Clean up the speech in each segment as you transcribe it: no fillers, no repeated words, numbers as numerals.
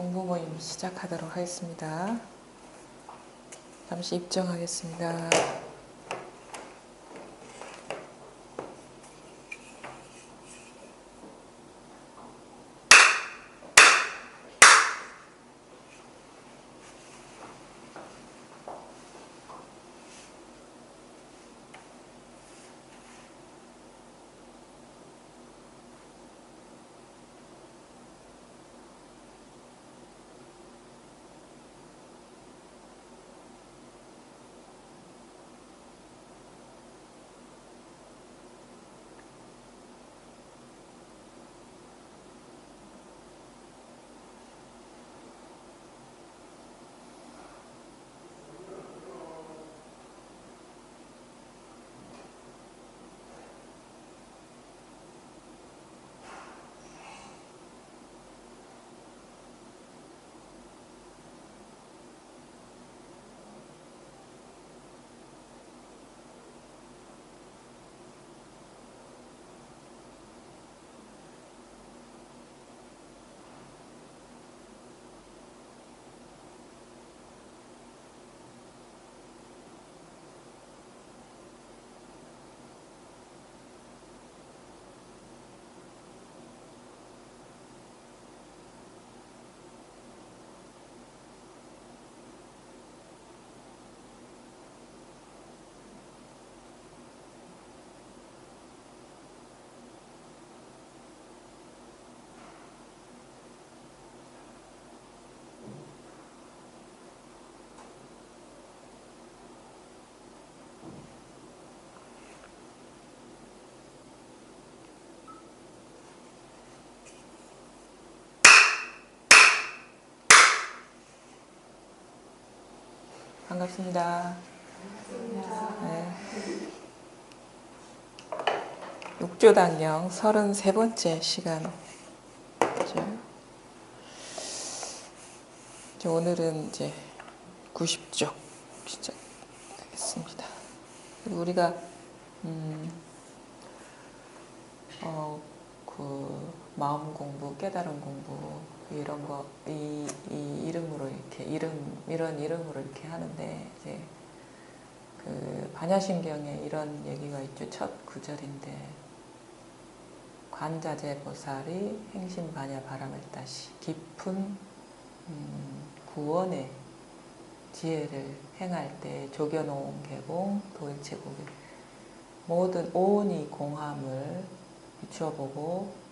공부 모임 시작하도록 하겠습니다. 잠시 입정하겠습니다. 반갑습니다. 네. 육조당령 33번째 시간. 오늘은 이제 90쪽 시작하겠습니다. 우리가 그 마음 공부, 깨달음 공부 이런 거 이 이름으로 이렇게 이런 이름으로 이렇게 하는데 이제 그 반야심경에 이런 얘기가 있죠. 첫 구절인데 관자재 보살이 행심반야 바람을 따시 깊은 구원의 지혜를 행할 때 조견오온 개공 도일체고기 모든 오온이 공함을 비추어보고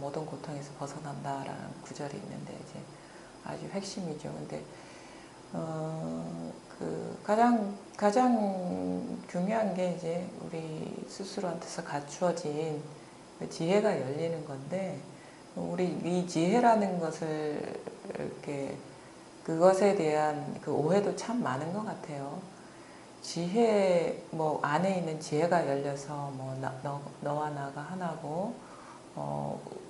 모든 고통에서 벗어난다라는 구절이 있는데 이제 아주 핵심이죠. 근데 그 가장 중요한 게 이제 우리 스스로한테서 갖추어진 그 지혜가 열리는 건데 우리 이 지혜라는 것을 이렇게 그것에 대한 그 오해도 참 많은 것 같아요. 지혜 뭐 안에 있는 지혜가 열려서 뭐 너와 나가 하나고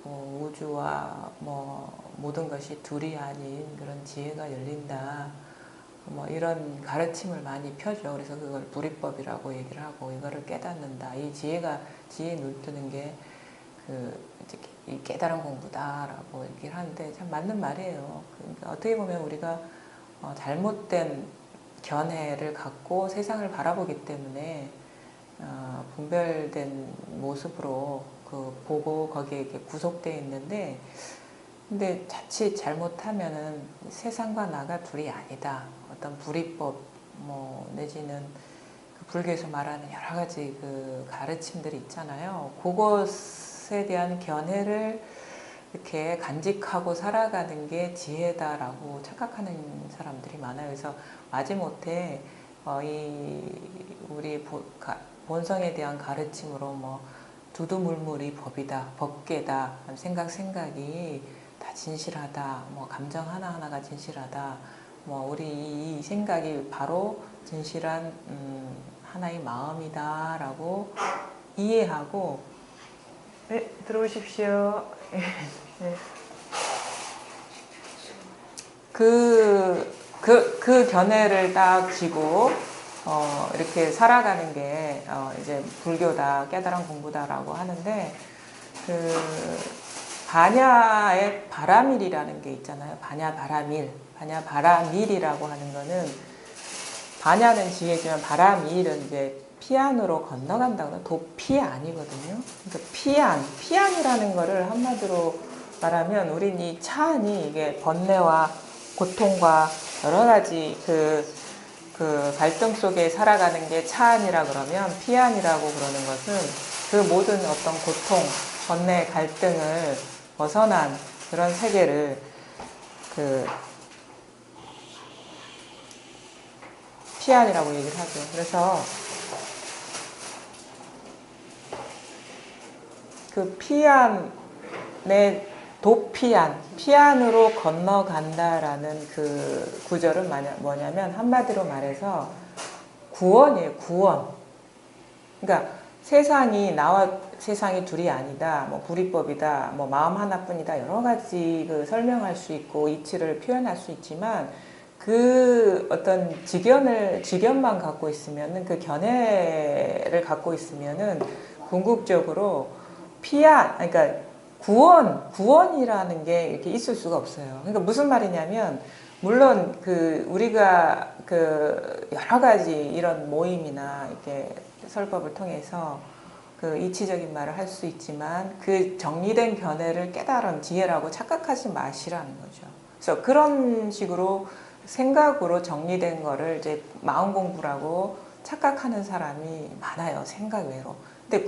우주와 뭐 모든 것이 둘이 아닌 그런 지혜가 열린다. 뭐 이런 가르침을 많이 펴죠. 그래서 그걸 불이법이라고 얘기를 하고 이거를 깨닫는다. 이 지혜에 눈 뜨는 게 이 깨달은 공부다라고 얘기를 하는데 참 맞는 말이에요. 그러니까 어떻게 보면 우리가 잘못된 견해를 갖고 세상을 바라보기 때문에 분별된 모습으로 보고 거기에 이렇게 구속되어 있는데 근데 자칫 잘못하면은 세상과 나가 둘이 아니다. 어떤 불이법 뭐 내지는 그 불교에서 말하는 여러 가지 그 가르침들이 있잖아요. 그것에 대한 견해를 이렇게 간직하고 살아가는 게 지혜다라고 착각하는 사람들이 많아요. 그래서 마지못해 우리 본성에 대한 가르침으로 뭐 두두물물이 법이다, 법계다, 생각이 다 진실하다, 뭐 감정 하나하나가 진실하다, 뭐 우리 이 생각이 바로 진실한 하나의 마음이다라고 이해하고 네, 들어오십시오. 네. 그 견해를 딱 쥐고 이렇게 살아가는 게 이제 불교다, 깨달은 공부다라고 하는데 반야의 바라밀이라는 게 있잖아요. 반야 바라밀. 반야 바라밀이라고 하는 거는 반야는 지혜지만 바라밀은 이제 피안으로 건너간다거나 도피안이거든요. 그러니까 피안이라는 거를 한마디로 말하면 우린 이 차안이 이게 번뇌와 고통과 여러 가지 그 갈등 속에 살아가는 게 차안이라 그러면 피안이라고 그러는 것은 그 모든 어떤 고통, 번뇌, 갈등을 벗어난 그런 세계를 피안이라고 얘기를 하죠. 그래서 그 피안의 피안으로 건너간다라는 그 구절은 뭐냐면 한마디로 말해서 구원이에요. 구원. 그러니까 세상이 둘이 아니다. 뭐 불이법이다. 뭐 마음 하나뿐이다. 여러 가지 설명할 수 있고 이치를 표현할 수 있지만 그 어떤 직견만 갖고 있으면은 그 견해를 갖고 있으면은 궁극적으로 그러니까 구원이라는 게 이렇게 있을 수가 없어요. 그러니까 무슨 말이냐면 물론 우리가 여러 가지 이런 모임이나 이렇게 설법을 통해서 이치적인 말을 할 수 있지만 그 정리된 견해를 깨달은 지혜라고 착각하지 마시라는 거죠. 그래서 그런 식으로 생각으로 정리된 거를 이제 마음 공부라고 착각하는 사람이 많아요. 생각 외로. 근데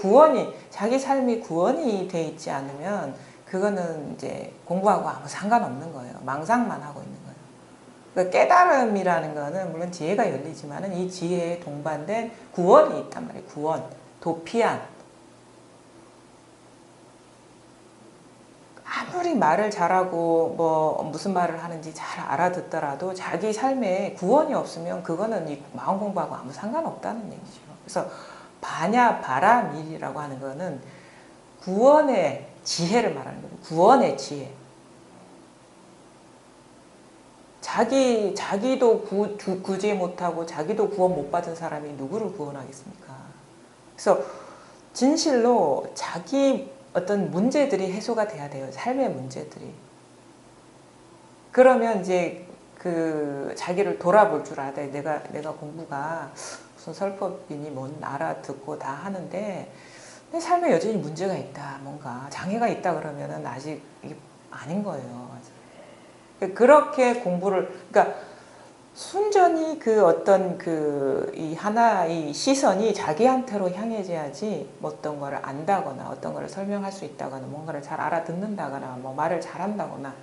자기 삶이 구원이 돼 있지 않으면 그거는 이제 공부하고 아무 상관없는 거예요. 망상만 하고 있는 거예요. 그러니까 깨달음이라는 거는 물론 지혜가 열리지만은 이 지혜에 동반된 구원이 있단 말이에요. 구원, 도피안. 아무리 말을 잘하고 뭐 무슨 말을 하는지 잘 알아듣더라도 자기 삶에 구원이 없으면 그거는 이 마음 공부하고 아무 상관없다는 얘기죠. 그래서 바라밀이라고 하는 거는 구원의 지혜를 말하는 거예요. 구원의 지혜. 자기도 구제 못하고 자기도 구원 못 받은 사람이 누구를 구원하겠습니까? 그래서 진실로 자기 어떤 문제들이 해소가 돼야 돼요. 삶의 문제들이. 그러면 이제 자기를 돌아볼 줄 알아야 돼. 내가 공부가 무슨 설법이니 뭔 알아듣고 다 하는데 내 삶에 여전히 문제가 있다. 뭔가 장애가 있다 그러면은 아직 이게 아닌 거예요. 그렇게 그러니까 순전히 어떤 이 하나의 시선이 자기한테로 향해져야지 어떤 거를 안다거나 어떤 거를 설명할 수 있다거나 뭔가를 잘 알아듣는다거나 뭐 말을 잘한다거나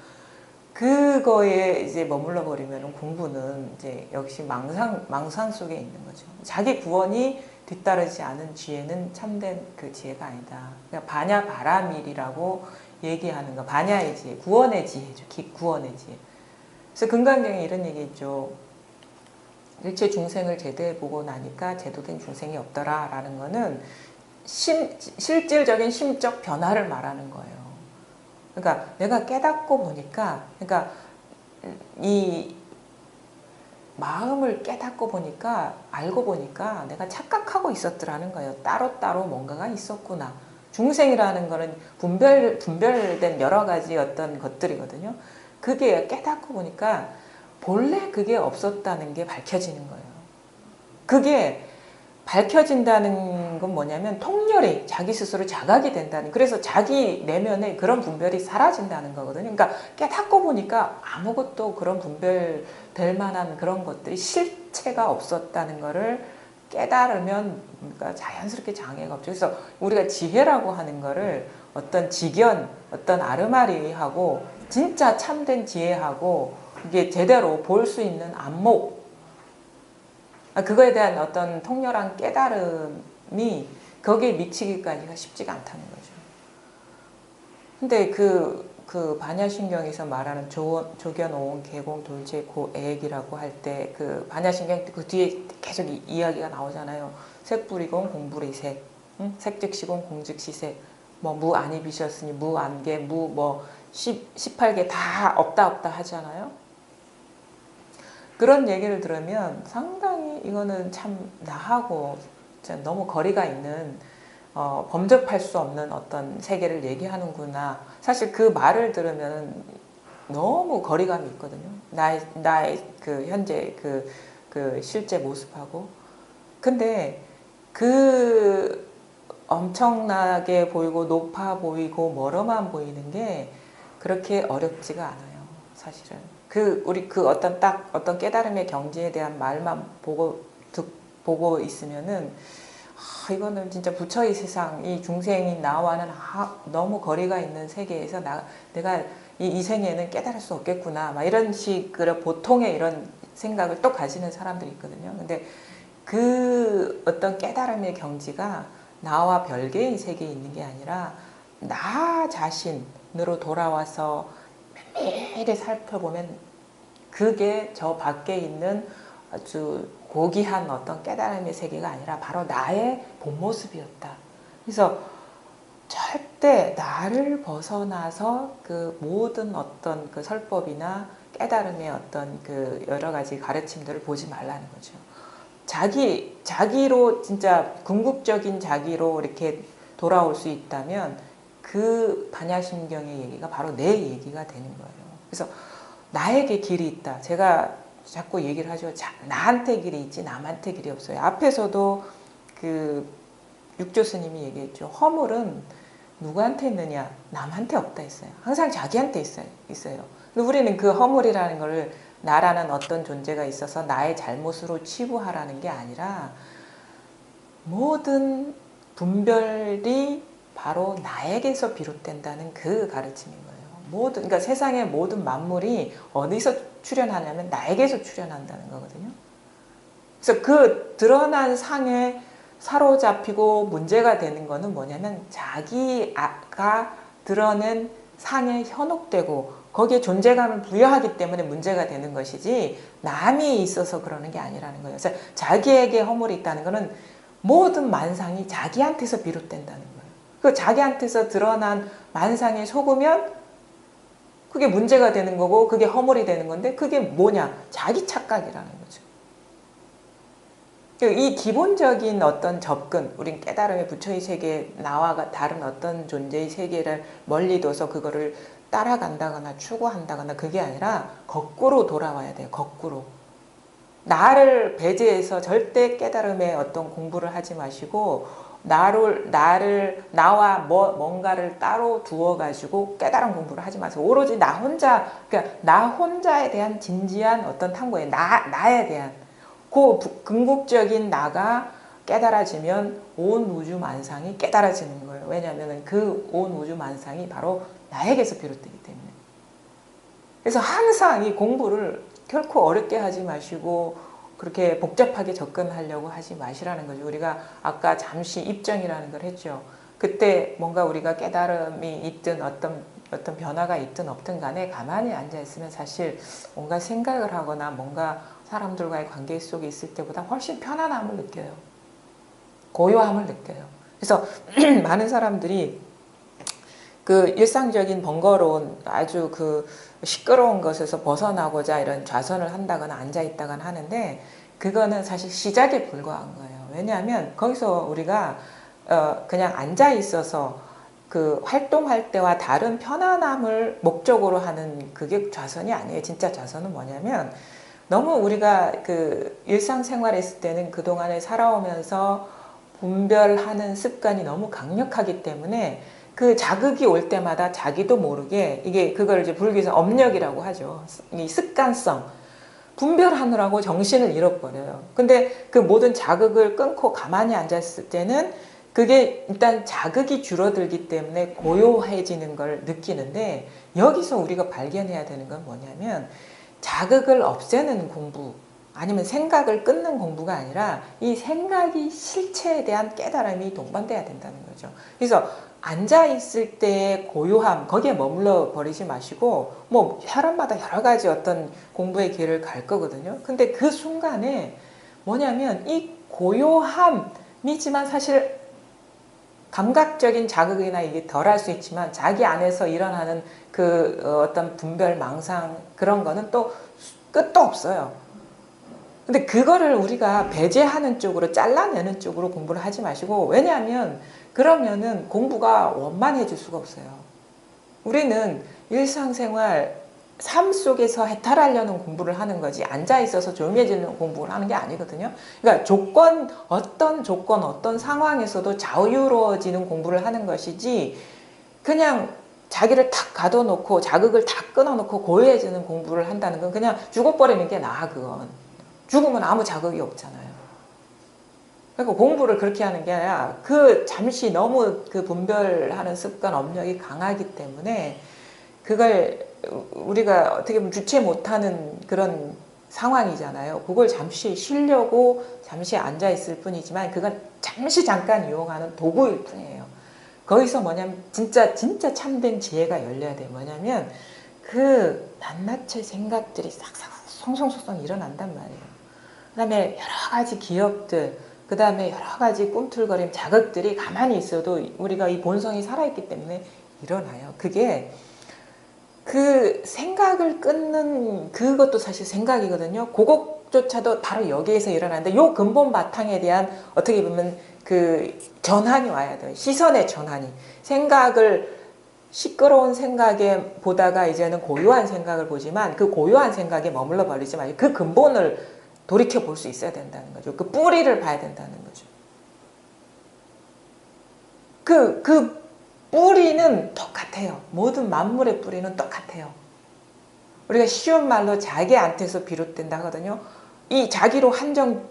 그거에 이제 머물러 버리면 공부는 이제 역시 망상 속에 있는 거죠. 자기 구원이 뒤따르지 않은 지혜는 참된 그 지혜가 아니다. 그러니까 반야 바라밀이라고 얘기하는 거. 반야의 지혜, 구원의 지혜죠. 구원의 지혜. 그래서 금강경에 이런 얘기 있죠. 일체 중생을 제대해보고 나니까 제도된 중생이 없더라라는 거는 실질적인 심적 변화를 말하는 거예요. 그러니까 내가 깨닫고 보니까, 그러니까 이 마음을 깨닫고 보니까, 알고 보니까 내가 착각하고 있었더라는 거예요. 따로따로 뭔가가 있었구나. 중생이라는 거는 분별된 여러 가지 어떤 것들이거든요. 그게 깨닫고 보니까 본래 그게 없었다는 게 밝혀지는 거예요. 그게 밝혀진다는 건 뭐냐면 통렬히 자기 스스로 자각이 된다는, 그래서 자기 내면에 그런 분별이 사라진다는 거거든요. 그러니까 깨닫고 보니까 아무것도 그런 분별될 만한 그런 것들이 실체가 없었다는 거를 깨달으면 그러니까 자연스럽게 장애가 없죠. 그래서 우리가 지혜라고 하는 거를 어떤 직견, 어떤 아르마리하고 진짜 참된 지혜하고 이게 제대로 볼 수 있는 안목, 그거에 대한 어떤 통렬한 깨달음이 거기에 미치기까지가 쉽지가 않다는 거죠. 근데 반야신경에서 말하는 조견, 오온, 개공, 돌제, 고액이라고 할 때 반야신경 그 뒤에 계속 이야기가 나오잖아요. 색불이공, 공불이색, 색즉시공, 공즉시색, 뭐 무안이비셨으니 무안개, 18개 다 없다 하잖아요. 그런 얘기를 들으면 상당히 이거는 참 나하고 너무 거리가 있는 범접할 수 없는 어떤 세계를 얘기하는구나. 사실 그 말을 들으면 너무 거리감이 있거든요. 나의 그 현재 그 실제 모습하고. 근데 그 엄청나게 보이고 높아 보이고 멀어만 보이는 게 그렇게 어렵지가 않아요. 사실은. 우리 어떤 깨달음의 경지에 대한 말만 보고 있으면은, 이거는 진짜 부처의 세상, 이 중생인 나와는 너무 거리가 있는 세계에서 내가 이 생에는 깨달을 수 없겠구나. 막 이런 식으로 보통의 이런 생각을 또 가지는 사람들이 있거든요. 근데 그 어떤 깨달음의 경지가 나와 별개의 세계에 있는 게 아니라 나 자신으로 돌아와서 매일매일 살펴보면 그게 저 밖에 있는 아주 고귀한 어떤 깨달음의 세계가 아니라 바로 나의 본 모습이었다. 그래서 절대 나를 벗어나서 그 모든 어떤 그 설법이나 깨달음의 어떤 그 여러 가지 가르침들을 보지 말라는 거죠. 자기로 진짜 궁극적인 자기로 이렇게 돌아올 수 있다면 그 반야심경의 얘기가 바로 내 얘기가 되는 거예요. 그래서 나에게 길이 있다. 제가 자꾸 얘기를 하죠. 나한테 길이 있지 남한테 길이 없어요. 앞에서도 그 육조 스님이 얘기했죠. 허물은 누구한테 있느냐? 남한테 없다 했어요. 항상 자기한테 있어요. 근데 우리는 그 허물이라는 걸 나라는 어떤 존재가 있어서 나의 잘못으로 치부하라는 게 아니라 모든 분별이 바로 나에게서 비롯된다는 그 가르침인 거예요. 그러니까 세상의 모든 만물이 어디서 출현하냐면 나에게서 출현한다는 거거든요. 그래서 그 드러난 상에 사로잡히고 문제가 되는 거는 뭐냐면 자기가 드러낸 상에 현혹되고 거기에 존재감을 부여하기 때문에 문제가 되는 것이지 남이 있어서 그러는 게 아니라는 거예요. 그래서 자기에게 허물이 있다는 것은 모든 만상이 자기한테서 비롯된다는 거예요. 그 자기한테서 드러난 만상에 속으면 그게 문제가 되는 거고 그게 허물이 되는 건데 그게 뭐냐? 자기 착각이라는 거죠. 이 기본적인 어떤 접근, 우린 깨달음의 부처의 세계, 나와 다른 어떤 존재의 세계를 멀리 둬서 그거를 따라간다거나 추구한다거나 그게 아니라 거꾸로 돌아와야 돼요. 거꾸로. 나를 배제해서 절대 깨달음의 어떤 공부를 하지 마시고 나와 뭔가를 따로 두어가지고 깨달음 공부를 하지 마세요. 오로지 그러니까 나 혼자에 대한 진지한 어떤 탐구예요. 나에 대한. 그 궁극적인 나가 깨달아지면 온 우주 만상이 깨달아지는 거예요. 왜냐하면 그 온 우주 만상이 바로 나에게서 비롯되기 때문에. 그래서 항상 이 공부를 결코 어렵게 하지 마시고 그렇게 복잡하게 접근하려고 하지 마시라는 거죠. 우리가 아까 잠시 입정이라는 걸 했죠. 그때 뭔가 우리가 깨달음이 있든 어떤 변화가 있든 없든 간에 가만히 앉아있으면 사실 뭔가 생각을 하거나 뭔가 사람들과의 관계 속에 있을 때보다 훨씬 편안함을 느껴요. 고요함을 느껴요. 그래서 많은 사람들이 그 일상적인 번거로운 아주 그 시끄러운 것에서 벗어나고자 이런 좌선을 한다거나 앉아있다거나 하는데 그거는 사실 시작에 불과한 거예요. 왜냐하면 거기서 우리가 그냥 앉아있어서 그 활동할 때와 다른 편안함을 목적으로 하는 그게 좌선이 아니에요. 진짜 좌선은 뭐냐면 너무 우리가 그 일상생활에 있을 때는 그동안에 살아오면서 분별하는 습관이 너무 강력하기 때문에 그 자극이 올 때마다 자기도 모르게 그걸 이제 불교에서 업력이라고 하죠. 이 습관성. 분별하느라고 정신을 잃어버려요. 근데 그 모든 자극을 끊고 가만히 앉았을 때는 그게 일단 자극이 줄어들기 때문에 고요해지는 걸 느끼는데 여기서 우리가 발견해야 되는 건 뭐냐면 자극을 없애는 공부 아니면 생각을 끊는 공부가 아니라 이 생각이 실체에 대한 깨달음이 동반돼야 된다는 거죠. 그래서 앉아있을 때의 고요함 거기에 머물러 버리지 마시고 뭐 사람마다 여러 가지 어떤 공부의 길을 갈 거거든요. 근데 그 순간에 뭐냐면 이 고요함이지만 사실 감각적인 자극이나 이게 덜할 수 있지만 자기 안에서 일어나는 그 어떤 분별 망상 그런 거는 또 끝도 없어요. 근데 그거를 우리가 배제하는 쪽으로 잘라내는 쪽으로 공부를 하지 마시고, 왜냐하면 그러면은 공부가 원만해질 수가 없어요. 우리는 일상생활 삶 속에서 해탈하려는 공부를 하는 거지, 앉아있어서 조용해지는 공부를 하는 게 아니거든요. 그러니까 어떤 상황에서도 자유로워지는 공부를 하는 것이지, 그냥 자기를 탁 가둬놓고 자극을 다 끊어놓고 고요해지는 공부를 한다는 건 그냥 죽어버리는 게 나아. 그건 죽으면 아무 자극이 없잖아요. 그러니까 공부를 그렇게 하는 게 아니라 잠시 너무 분별하는 습관, 업력이 강하기 때문에 그걸 우리가 어떻게 보면 주체 못하는 그런 상황이잖아요. 그걸 잠시 쉬려고 잠시 앉아있을 뿐이지만 그건 잠깐 이용하는 도구일 뿐이에요. 거기서 뭐냐면 진짜 참된 지혜가 열려야 돼요. 뭐냐면 낱낱이 생각들이 싹싹 송송송송 일어난단 말이에요. 그 다음에 여러 가지 기억들, 그 다음에 여러 가지 꿈틀거림, 자극들이 가만히 있어도 우리가 이 본성이 살아있기 때문에 일어나요. 그게 생각을 끊는 그것도 사실 생각이거든요. 그것조차도 바로 여기에서 일어나는데, 요 근본 바탕에 대한 어떻게 보면 전환이 와야 돼요. 시선의 전환이. 시끄러운 생각에 보다가 이제는 고요한 생각을 보지만, 그 고요한 생각에 머물러 버리지 말고 그 근본을 돌이켜 볼 수 있어야 된다는 거죠. 그 뿌리를 봐야 된다는 거죠. 그 뿌리는 똑같아요. 모든 만물의 뿌리는 똑같아요. 우리가 쉬운 말로 자기한테서 비롯된다 하거든요. 이 자기로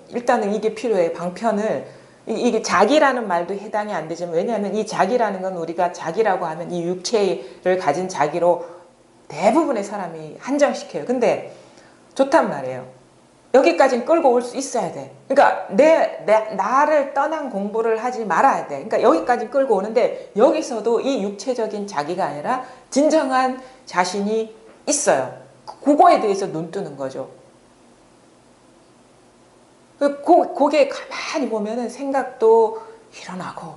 일단은 이게 필요해요. 방편을. 이게 자기라는 말도 해당이 안 되지만, 왜냐하면 이 자기라는 건 우리가 자기라고 하면 이 육체를 가진 자기로 대부분의 사람이 한정시켜요. 근데 좋단 말이에요. 여기까지는 끌고 올 수 있어야 돼. 그러니까 나를 떠난 공부를 하지 말아야 돼. 그러니까 여기까지 끌고 오는데, 여기서도 이 육체적인 자기가 아니라 진정한 자신이 있어요. 그거에 대해서 눈 뜨는 거죠. 그게 가만히 보면은 생각도 일어나고,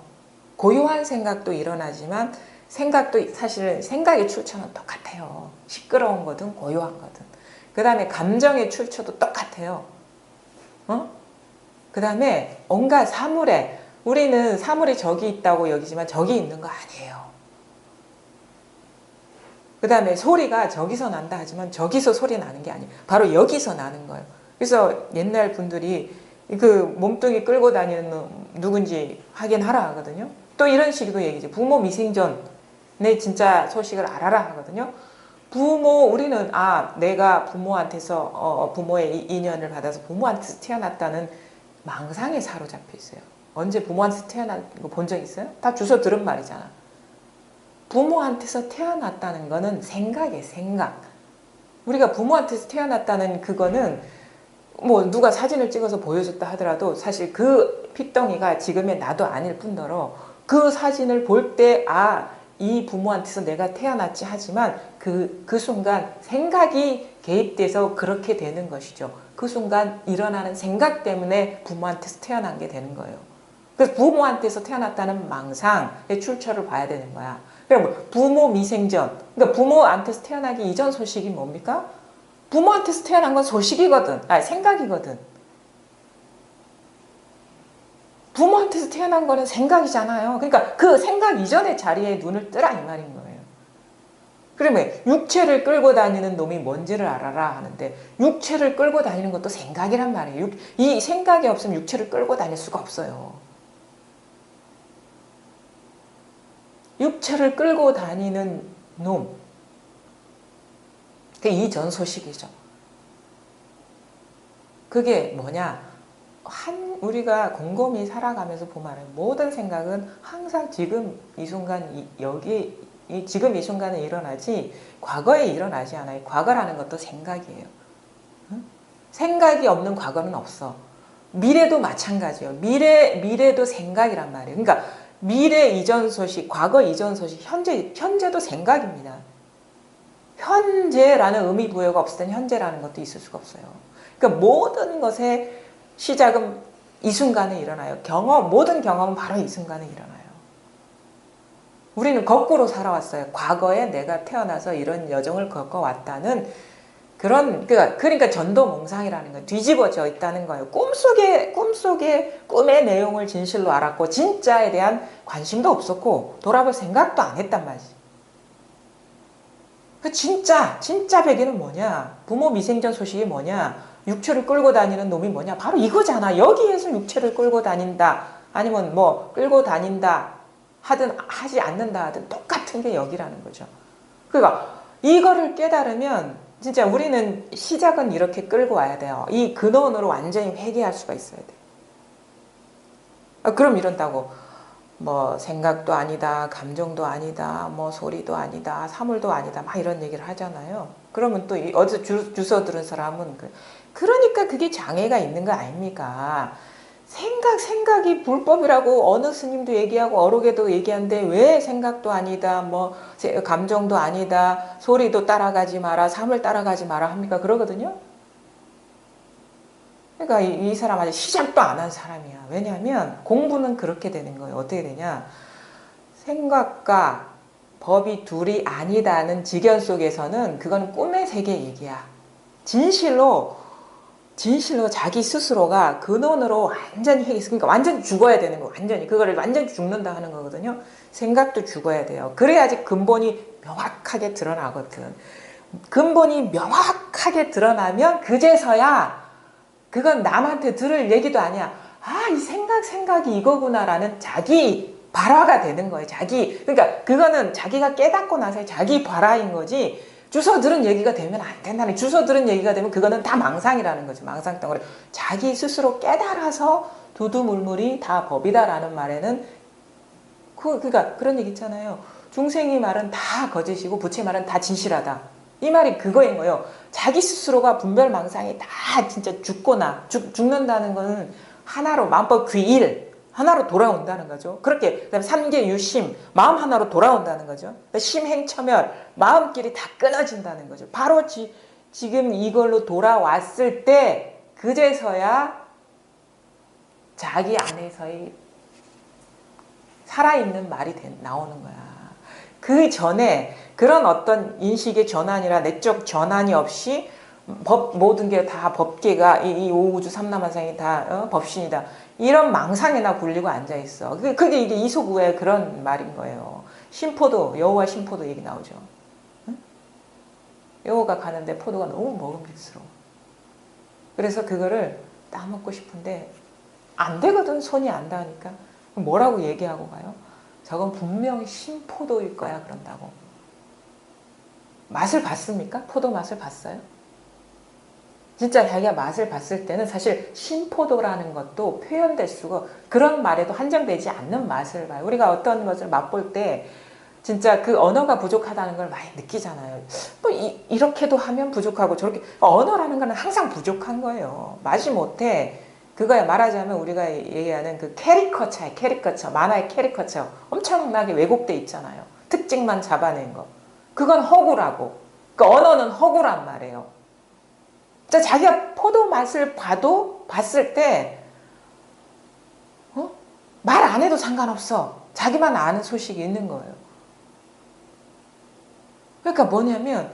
고요한 생각도 일어나지만, 생각도 사실 생각의 출처는 똑같아요. 시끄러운 거든 고요한 거든. 그 다음에 감정의 출처도 똑같아요. 그 다음에 온갖 우리는 사물이 저기 있다고 여기지만 저기 있는 거 아니에요. 그 다음에 소리가 저기서 난다 하지만 저기서 소리 나는 게 아니에요. 바로 여기서 나는 거예요. 그래서 옛날 분들이 몸뚱이 끌고 다니는 놈 누군지 확인하라 하거든요. 또 이런 식으로 얘기죠. 부모 미생전의 진짜 소식을 알아라 하거든요. 우리는 내가 부모한테서 부모의 인연을 받아서 부모한테서 태어났다는 망상에 사로잡혀 있어요. 언제 부모한테서 태어난 거 본 적 있어요? 다 주워 들은 말이잖아. 부모한테서 태어났다는 거는 생각이에요. 생각. 우리가 부모한테서 태어났다는 그거는 누가 사진을 찍어서 보여줬다 하더라도 사실 그 핏덩이가 지금의 나도 아닐 뿐더러, 그 사진을 볼 때 이 부모한테서 내가 태어났지 하지만 그 순간 생각이 개입돼서 그렇게 되는 것이죠. 그 순간 일어나는 생각 때문에 부모한테서 태어난 게 되는 거예요. 그래서 부모한테서 태어났다는 망상의 출처를 봐야 되는 거야. 그럼 부모 미생전, 그러니까 부모한테서 태어나기 이전 소식이 뭡니까? 부모한테서 태어난 건 소식이거든. 생각이거든. 부모한테서 태어난 거는 생각이잖아요. 그러니까 그 생각 이전의 자리에 눈을 뜨라 이 말인 거예요. 그러면 육체를 끌고 다니는 놈이 뭔지를 알아라 하는데, 육체를 끌고 다니는 것도 생각이란 말이에요. 이 생각이 없으면 육체를 끌고 다닐 수가 없어요. 육체를 끌고 다니는 놈, 그게 이전 소식이죠. 그게 뭐냐? 우리가 곰곰이 살아가면서 보면 모든 생각은 항상 지금 이 순간 지금 이 순간에 일어나지 과거에 일어나지 않아요. 과거라는 것도 생각이에요. 응? 생각이 없는 과거는 없어. 미래도 마찬가지예요. 미래도 생각이란 말이에요. 그러니까 미래 이전 소식, 과거 이전 소식, 현재도 생각입니다. 현재라는 의미 부여가 없을 땐 현재라는 것도 있을 수가 없어요. 그러니까 모든 것의 시작은 이 순간에 일어나요. 모든 경험은 바로 이 순간에 일어나요. 우리는 거꾸로 살아왔어요. 과거에 내가 태어나서 이런 여정을 겪어왔다는 그러니까 전도몽상이라는 거예요. 뒤집어져 있다는 거예요. 꿈속에 꿈의 내용을 진실로 알았고 진짜에 대한 관심도 없었고 돌아볼 생각도 안 했단 말이지. 그 진짜 백이는 뭐냐? 부모 미생전 소식이 뭐냐? 육체를 끌고 다니는 놈이 뭐냐? 바로 이거잖아. 여기에서 육체를 끌고 다닌다. 아니면 뭐 끌고 다닌다 하든 하지 않는다 하든 똑같은 게 여기라는 거죠. 그러니까 이거를 깨달으면 진짜 우리는 시작은 이렇게 끌고 와야 돼요. 이 근원으로 완전히 회개할 수가 있어야 돼요. 그럼 이런다고 뭐 생각도 아니다, 감정도 아니다, 뭐 소리도 아니다, 사물도 아니다 막 이런 얘기를 하잖아요. 그러면 또 어디서 주워 들은 사람은 그러니까 그게 장애가 있는 거 아닙니까? 생각이 불법이라고 어느 스님도 얘기하고 어록에도 얘기하는데 왜 생각도 아니다, 뭐 감정도 아니다, 소리도 따라가지 마라, 삶을 따라가지 마라 합니까? 그러거든요. 그러니까 이 사람 아직 시작도 안 한 사람이야. 왜냐하면 공부는 그렇게 되는 거예요. 어떻게 되냐? 생각과 법이 둘이 아니다는 지견 속에서는 그건 꿈의 세계 얘기야. 진실로 자기 스스로가 근원으로 완전히 그러니까 완전히 죽어야 되는 거. 완전히 그거를 완전히 죽는다 하는 거거든요. 생각도 죽어야 돼요. 그래야지 근본이 명확하게 드러나거든. 근본이 명확하게 드러나면 그제서야 그건 남한테 들을 얘기도 아니야. 이 생각이 이거구나라는 자기 발화가 되는 거예요. 그러니까 그거는 자기가 깨닫고 나서의 자기 발화인 거지. 주워 들은 얘기가 되면 안 된다는. 주워 들은 얘기가 되면 그거는 다 망상이라는 거죠. 망상덩어리. 자기 스스로 깨달아서 두두물물이 다 법이다라는 말에는 그러니까 그런 얘기 있잖아요. 중생이 말은 다 거짓이고 부처의 말은 다 진실하다. 이 말이 그거인 거예요. 자기 스스로가 분별망상이 다 진짜 죽는다는 거는 하나로 만법 귀일 하나로 돌아온다는 거죠. 그렇게 그다음에 삼계 유심 마음 하나로 돌아온다는 거죠. 심행처멸 마음길이 다 끊어진다는 거죠. 바로 지금 이걸로 돌아왔을 때 그제서야 자기 안에서의 살아있는 말이 나오는 거야. 그 전에 그런 어떤 인식의 전환이라 내적 전환이 없이 모든 게 다 법계가 이 오우주 삼라만상이 다 법신이다. 이런 망상에나 굴리고 앉아있어. 그게 이게 이소구의 그런 말인 거예요. 심포도 여호와 심포도 얘기 나오죠. 응? 여호가 가는데 포도가 너무 먹음직스러워. 그래서 그거를 따먹고 싶은데 안 되거든. 손이 안 닿으니까. 뭐라고 얘기하고 가요? 저건 분명히 신포도일 거야 그런다고. 맛을 봤습니까? 포도 맛을 봤어요? 진짜 자기가 맛을 봤을 때는 사실 신포도라는 것도 표현될 수가 그런 말에도 한정되지 않는 맛을 봐요. 우리가 어떤 것을 맛볼 때 진짜 그 언어가 부족하다는 걸 많이 느끼잖아요. 뭐 이렇게도 하면 부족하고 저렇게 언어라는 거는 항상 부족한 거예요. 맛이 못해. 그거야 말하자면 우리가 얘기하는 그 캐리커처야. 캐리커처. 만화의 캐리커처. 엄청나게 왜곡돼 있잖아요. 특징만 잡아낸 거. 그건 허구라고. 그 언어는 허구란 말이에요. 자기가 포도 맛을 봤을 때 말 안 해도 상관없어. 자기만 아는 소식이 있는 거예요. 그러니까 뭐냐면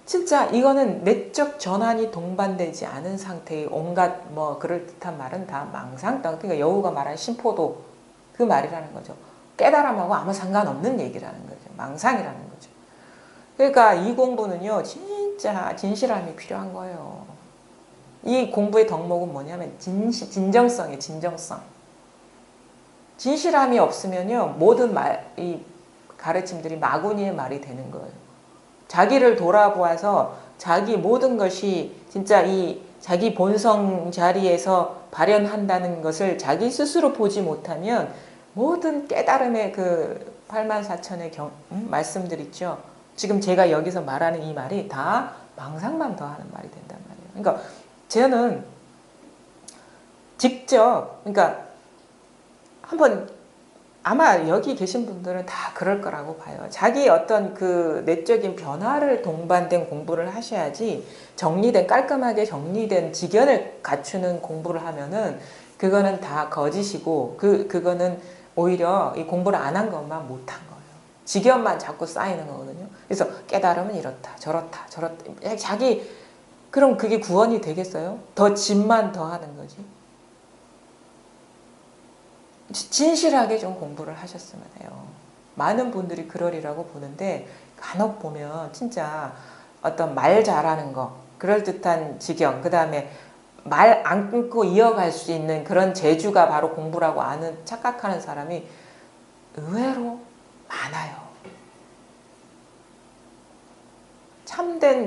진짜 이거는 내적 전환이 동반되지 않은 상태의 온갖 뭐 그럴듯한 말은 다 망상. 그러니까 여우가 말한 신포도 그 말이라는 거죠. 깨달음하고 아무 상관없는 얘기라는 거죠. 망상이라는 거죠. 그러니까 이 공부는요. 진짜 진실함이 필요한 거예요. 이 공부의 덕목은 뭐냐면 진정성이에요. 진정성. 진실함이 없으면요. 모든 이 가르침들이 마구니의 말이 되는 거예요. 자기를 돌아보아서 자기 모든 것이 진짜 이 자기 본성 자리에서 발현한다는 것을 자기 스스로 보지 못하면 모든 깨달음의 그 84,000의 말씀들 있죠. 지금 제가 여기서 말하는 이 말이 다 망상만 더하는 말이 된단 말이에요. 그러니까 저는 직접 그러니까 한번 아마 여기 계신 분들은 다 그럴 거라고 봐요. 자기 어떤 그 내적인 변화를 동반된 공부를 하셔야지 정리된 깔끔하게 정리된 지견을 갖추는 공부를 하면은 그거는 다 거짓이고 그거는 오히려 이 공부를 안 한 것만 못한 거예요. 지견만 자꾸 쌓이는 거거든요. 그래서 깨달음은 이렇다 저렇다 자기 그럼 그게 구원이 되겠어요? 더 짐만 더 하는 거지. 진실하게 좀 공부를 하셨으면 해요. 많은 분들이 그러리라고 보는데 간혹 보면 진짜 어떤 말 잘하는 거, 그럴듯한 지경, 그 다음에 말 안 끊고 이어갈 수 있는 그런 재주가 바로 공부라고 착각하는 사람이 의외로 많아요.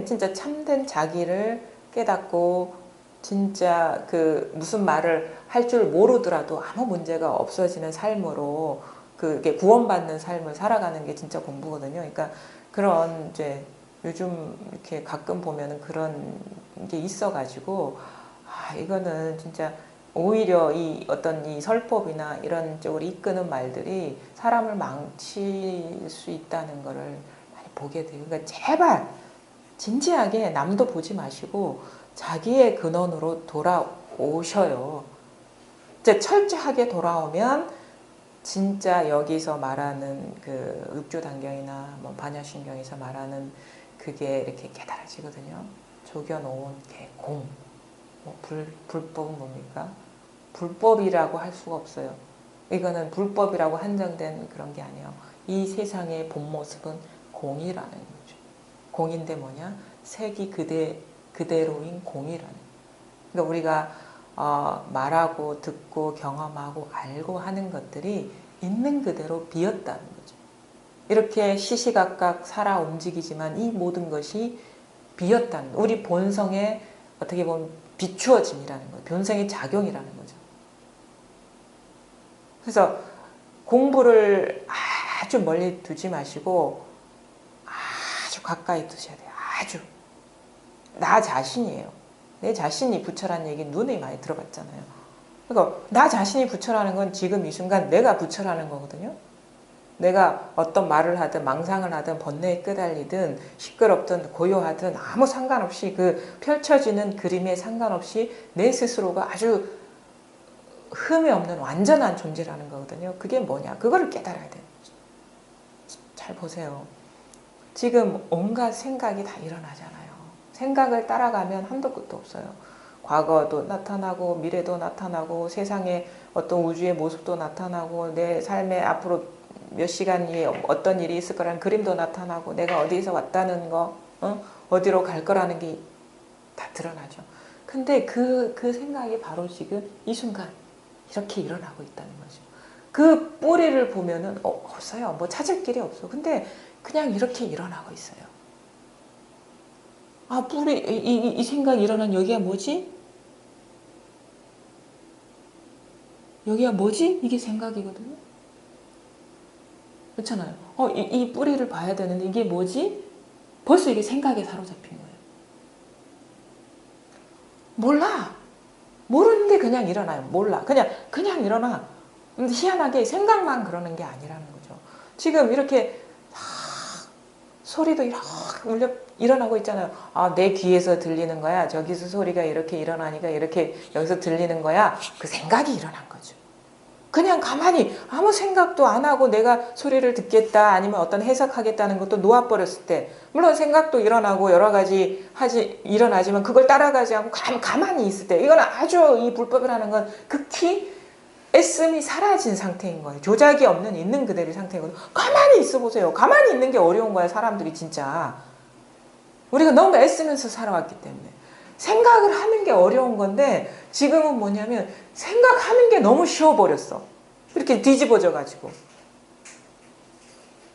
진짜 참된 자기를 깨닫고 진짜 그 무슨 말을 할 줄 모르더라도 아무 문제가 없어지는 삶으로 그게 구원받는 삶을 살아가는 게 진짜 공부거든요. 그러니까 그런 이제 요즘 이렇게 가끔 보면은 그런 게 있어가지고 이거는 진짜 오히려 이 어떤 이 설법이나 이런 쪽으로 이끄는 말들이 사람을 망칠 수 있다는 거를 많이 보게 돼요. 그러니까 제발 진지하게 남도 보지 마시고 자기의 근원으로 돌아오셔요. 이제 철저하게 돌아오면 진짜 여기서 말하는 그 육조단경이나 뭐 반야신경에서 말하는 그게 이렇게 깨달아지거든요. 조견오온 개공. 불법은 뭡니까? 불법이라고 할 수가 없어요. 이거는 불법이라고 한정된 그런 게 아니에요. 이 세상의 본 모습은 공이라는 거죠. 공인데 뭐냐? 색이 그대로인 공이라는. 그러니까 우리가 말하고 듣고 경험하고 알고 하는 것들이 있는 그대로 비었다는 거죠. 이렇게 시시각각 살아 움직이지만 이 모든 것이 비었다는 거예요. 우리 본성의 어떻게 보면 비추어짐이라는 거예요. 본성의 작용이라는 거죠. 그래서 공부를 아주 멀리 두지 마시고 아주 가까이 두셔야 돼요. 아주. 나 자신이에요. 내 자신이 부처라는 얘기 눈에 많이 들어봤잖아요. 그러니까 나 자신이 부처라는 건 지금 이 순간 내가 부처라는 거거든요. 내가 어떤 말을 하든 망상을 하든 번뇌에 끄달리든 시끄럽든 고요하든 아무 상관없이 그 펼쳐지는 그림에 상관없이 내 스스로가 아주 흠이 없는 완전한 존재라는 거거든요. 그게 뭐냐? 그거를 깨달아야 돼요. 잘 보세요. 지금 온갖 생각이 다 일어나잖아요. 생각을 따라가면 한도 끝도 없어요. 과거도 나타나고 미래도 나타나고 세상에 어떤 우주의 모습도 나타나고 내 삶에 앞으로 몇 시간이 어떤 일이 있을 거라는 그림도 나타나고 내가 어디에서 왔다는 거 어디로 갈 거라는 게 다 드러나죠. 근데 그 생각이 바로 지금 이 순간 이렇게 일어나고 있다는 거죠. 그 뿌리를 보면은 없어요. 뭐 찾을 길이 없어. 근데 그냥 이렇게 일어나고 있어요. 뿌리 이 생각이 일어난 여기가 뭐지? 여기가 뭐지? 이게 생각이거든요. 그렇잖아요. 이 뿌리를 봐야 되는데 이게 뭐지? 벌써 이게 생각에 사로잡힌 거예요. 몰라. 모르는데 그냥 일어나요. 몰라. 그냥 일어나. 근데 희한하게 생각만 그러는 게 아니라는 거죠. 지금 이렇게 소리도 이렇게 일어나고 있잖아요. 내 귀에서 들리는 거야. 저기서 소리가 이렇게 일어나니까 이렇게 여기서 들리는 거야. 그 생각이 일어난 거죠. 그냥 가만히 아무 생각도 안 하고 내가 소리를 듣겠다 아니면 어떤 해석하겠다는 것도 놓아버렸을 때 물론 생각도 일어나고 여러 가지 일어나지만 그걸 따라가지 않고 가만히 있을 때 이건 아주 이 불법이라는 건 극히 애씀이 사라진 상태인 거예요. 조작이 없는 있는 그대로의 상태거든요. 가만히 있어 보세요. 가만히 있는 게 어려운 거야 사람들이 진짜. 우리가 너무 애쓰면서 살아왔기 때문에. 생각을 하는 게 어려운 건데 지금은 뭐냐면 생각하는 게 너무 쉬워버렸어. 이렇게 뒤집어져 가지고.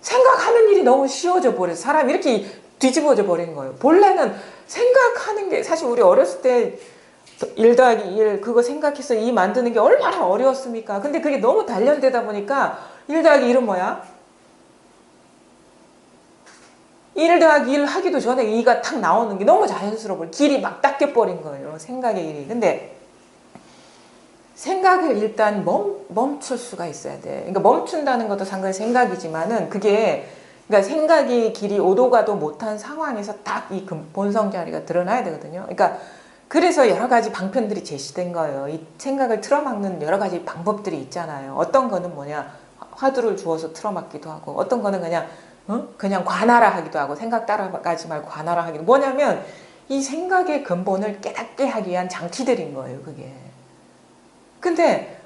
생각하는 일이 너무 쉬워져 버려서 사람이 이렇게 뒤집어져 버린 거예요. 본래는 생각하는 게 사실 우리 어렸을 때 1 더하기 1 그거 생각해서 2 만드는 게 얼마나 어려웠습니까? 근데 그게 너무 단련되다 보니까 1 더하기 1은 뭐야? 1 더하기 1 하기도 전에 2가 탁 나오는 게 너무 자연스러워. 길이 막 닦여버린 거예요. 생각의 길이. 근데 생각을 일단 멈출 수가 있어야 돼. 그러니까 멈춘다는 것도 상당히 생각이지만은 그게 그러니까 생각이 길이 오도 가도 못한 상황에서 딱 이 본성 자리가 드러나야 되거든요. 그러니까 그래서 여러 가지 방편들이 제시된 거예요. 이 생각을 틀어막는 여러 가지 방법들이 있잖아요. 어떤 거는 뭐냐 화두를 주어서 틀어막기도 하고 어떤 거는 그냥 관하라 하기도 하고 생각 따라가지 말고 관하라 하기도 뭐냐면 이 생각의 근본을 깨닫게 하기 위한 장치들인 거예요, 그게. 근데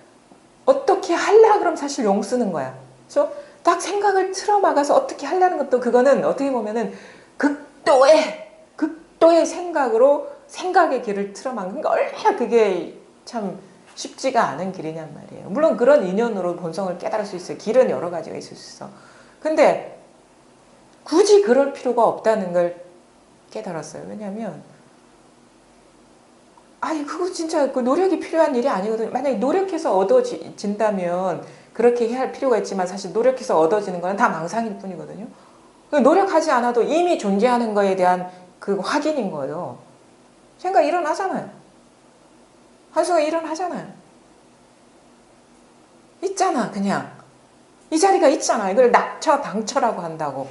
어떻게 하려 그러면 사실 용 쓰는 거야. 그래서 딱 생각을 틀어막아서 어떻게 하려는 것도 그거는 어떻게 보면은 극도의 생각으로 생각의 길을 틀어막는 게 얼마나 그게 참 쉽지가 않은 길이냔 말이에요. 물론 그런 인연으로 본성을 깨달을 수 있어요. 길은 여러 가지가 있을 수 있어. 근데 굳이 그럴 필요가 없다는 걸 깨달았어요. 왜냐하면 아니 그거 진짜 그 노력이 필요한 일이 아니거든요. 만약에 노력해서 얻어진다면 그렇게 해야 할 필요가 있지만 사실 노력해서 얻어지는 건 다 망상일 뿐이거든요. 노력하지 않아도 이미 존재하는 거에 대한 그 확인인 거예요. 생각 일어나잖아요. 한순간 일어나잖아요. 있잖아 그냥. 이 자리가 있잖아. 이걸 낙처 당처라고 한다고.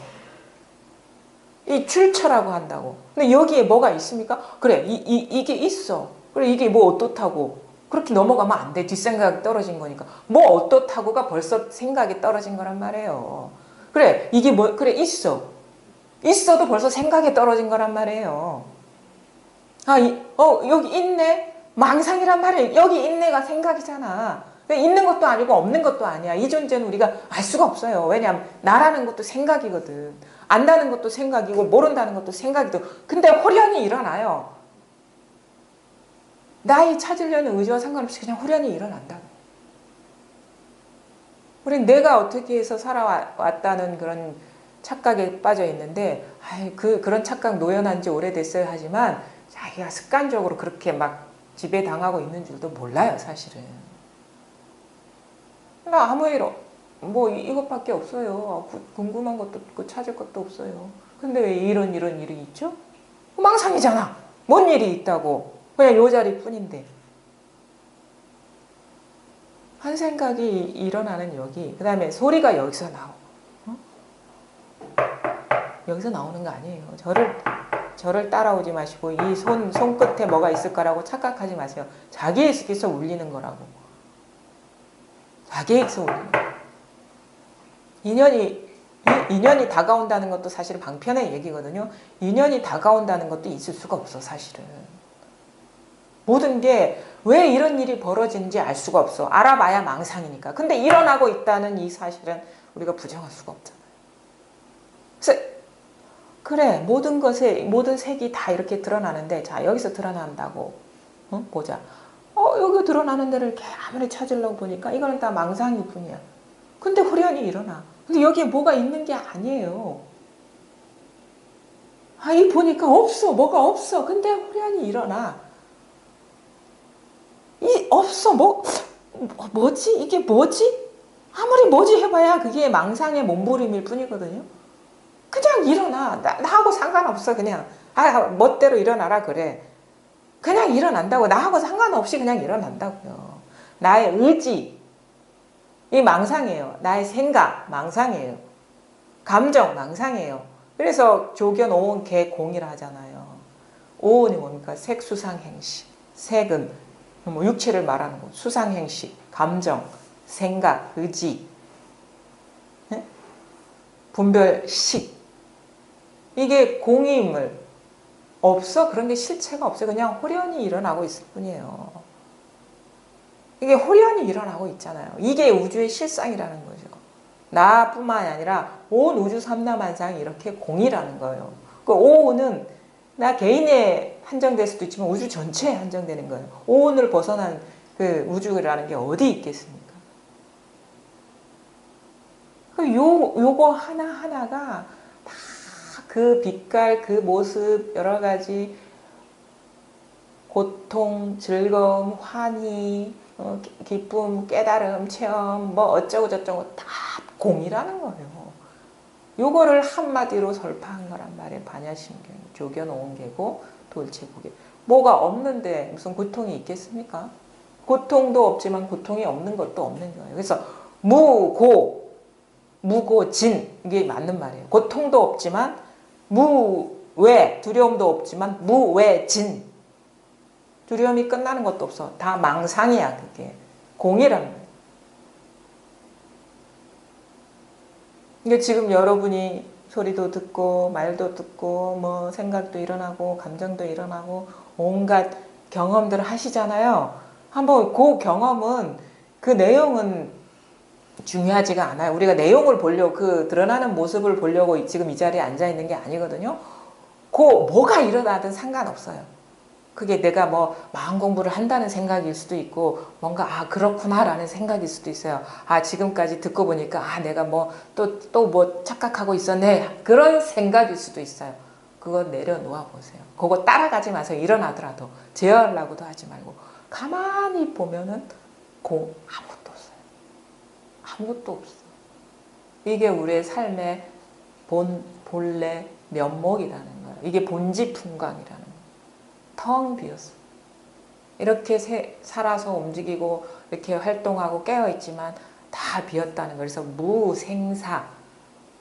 이 출처라고 한다고. 근데 여기에 뭐가 있습니까? 그래 이게 있어. 그래 이게 뭐 어떻다고. 그렇게 넘어가면 안 돼. 뒷생각 떨어진 거니까. 뭐 어떻다고가 벌써 생각이 떨어진 거란 말이에요. 그래 이게 뭐 그래 있어. 있어도 벌써 생각이 떨어진 거란 말이에요. 여기 있네? 망상이란 말이에요. 여기 있네가 생각이잖아. 있는 것도 아니고 없는 것도 아니야. 이 존재는 우리가 알 수가 없어요. 왜냐하면 나라는 것도 생각이거든. 안다는 것도 생각이고 모른다는 것도 생각이고. 근데 호련히 일어나요. 나이 찾으려는 의지와 상관없이 그냥 호련히 일어난다. 우린 내가 어떻게 해서 살아왔다는 그런 착각에 빠져 있는데 그런 착각 노연한 지 오래됐어야 하지만 자기가 습관적으로 그렇게 막 지배당하고 있는 줄도 몰라요, 사실은. 나 아무 일 뭐 이것밖에 없어요. 궁금한 것도 없고 찾을 것도 없어요. 근데 왜 이런 일이 있죠? 망상이잖아. 뭔 일이 있다고. 그냥 요 자리뿐인데. 한 생각이 일어나는 여기. 그 다음에 소리가 여기서 나오고. 여기서 나오는 거 아니에요. 저를 따라오지 마시고 이 손끝에 뭐가 있을 거라고 착각하지 마세요. 자기에게서 울리는 거라고. 자기에게서 울리는 거. 인연이 다가온다는 것도 사실 방편의 얘기거든요. 인연이 다가온다는 것도 있을 수가 없어, 사실은. 모든 게 왜 이런 일이 벌어지는지 알 수가 없어. 알아봐야 망상이니까. 근데 일어나고 있다는 이 사실은 우리가 부정할 수가 없잖아요. 그래서 그래, 모든 색이 다 이렇게 드러나는데, 자, 여기서 드러난다고. 보자. 여기 드러나는 데를 이렇게 아무리 찾으려고 보니까 이거는 다 망상일 뿐이야. 근데 후련히 일어나. 근데 여기에 뭐가 있는 게 아니에요. 이 보니까 없어. 뭐가 없어. 근데 후련히 일어나. 없어. 뭐지? 이게 뭐지? 아무리 뭐지 해봐야 그게 망상의 몸부림일 뿐이거든요. 그냥 일어나. 나하고 상관없어. 그냥. 멋대로 일어나라 그래. 그냥 일어난다고. 나하고 상관없이 그냥 일어난다고요. 나의 의지. 이 망상이에요. 나의 생각. 망상이에요. 감정. 망상이에요. 그래서 조견 오온 개 공이라 하잖아요. 오온이 뭡니까? 색수상행식. 색은 뭐 육체를 말하는 거. 수상행식. 감정. 생각. 의지. 네? 분별식. 이게 공임을 없어? 그런 게 실체가 없어요. 그냥 호련히 일어나고 있을 뿐이에요. 이게 호련히 일어나고 있잖아요. 이게 우주의 실상이라는 거죠. 나뿐만 아니라 온 우주 삼라만상이 이렇게 공이라는 거예요. 그 오온은 나 개인에 한정될 수도 있지만 우주 전체에 한정되는 거예요. 오온을 벗어난 그 우주라는 게 어디 있겠습니까? 요거 하나하나가 다 그 빛깔, 그 모습, 여러 가지 고통, 즐거움, 환희, 기쁨, 깨달음, 체험, 뭐 어쩌고 저쩌고 다 공이라는 거예요. 요거를 한마디로 설파한 거란 말이에요. 반야심경, 조견 오온계고 돌체고계. 뭐가 없는데 무슨 고통이 있겠습니까? 고통도 없지만 고통이 없는 것도 없는 거예요. 그래서 무고진 이게 맞는 말이에요. 고통도 없지만 무외, 두려움도 없지만 무외진. 두려움이 끝나는 것도 없어. 다 망상이야, 그게. 공이라는 거예요. 그러니까 지금 여러분이 소리도 듣고 말도 듣고 뭐 생각도 일어나고 감정도 일어나고 온갖 경험들을 하시잖아요. 한번 그 경험은 그 내용은 중요하지가 않아요. 우리가 내용을 보려고 그 드러나는 모습을 보려고 지금 이 자리에 앉아 있는 게 아니거든요. 그 뭐가 일어나든 상관없어요. 그게 내가 뭐 마음 공부를 한다는 생각일 수도 있고 뭔가 아 그렇구나라는 생각일 수도 있어요. 아 지금까지 듣고 보니까 아 내가 뭐 또 뭐 착각하고 있었네 그런 생각일 수도 있어요. 그거 내려놓아 보세요. 그거 따라가지 마세요. 일어나더라도 제어하려고도 하지 말고 가만히 보면은 아무것도 없어요. 아무것도 없어. 이게 우리의 삶의 본래 면목이라는 거예요. 이게 본지풍광이라는 거예요. 텅 비었어. 이렇게 살아서 움직이고 이렇게 활동하고 깨어있지만 다 비었다는 거예요. 그래서 무생사,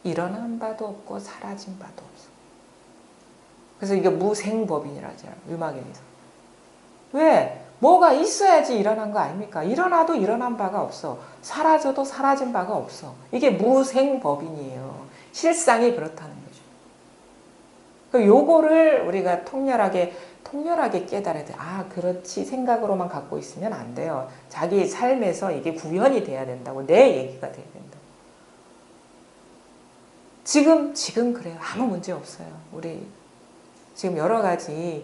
일어난 바도 없고 사라진 바도 없어. 그래서 이게 무생법인이라 하잖아요. 유마경에서. 왜? 뭐가 있어야지 일어난 거 아닙니까? 일어나도 일어난 바가 없어. 사라져도 사라진 바가 없어. 이게 무생법인이에요. 실상이 그렇다는 거죠. 요거를 우리가 통렬하게 깨달아야 돼. 아, 그렇지. 생각으로만 갖고 있으면 안 돼요. 자기 삶에서 이게 구현이 돼야 된다고. 내 얘기가 돼야 된다고. 지금 그래요. 아무 문제 없어요. 우리 지금 여러 가지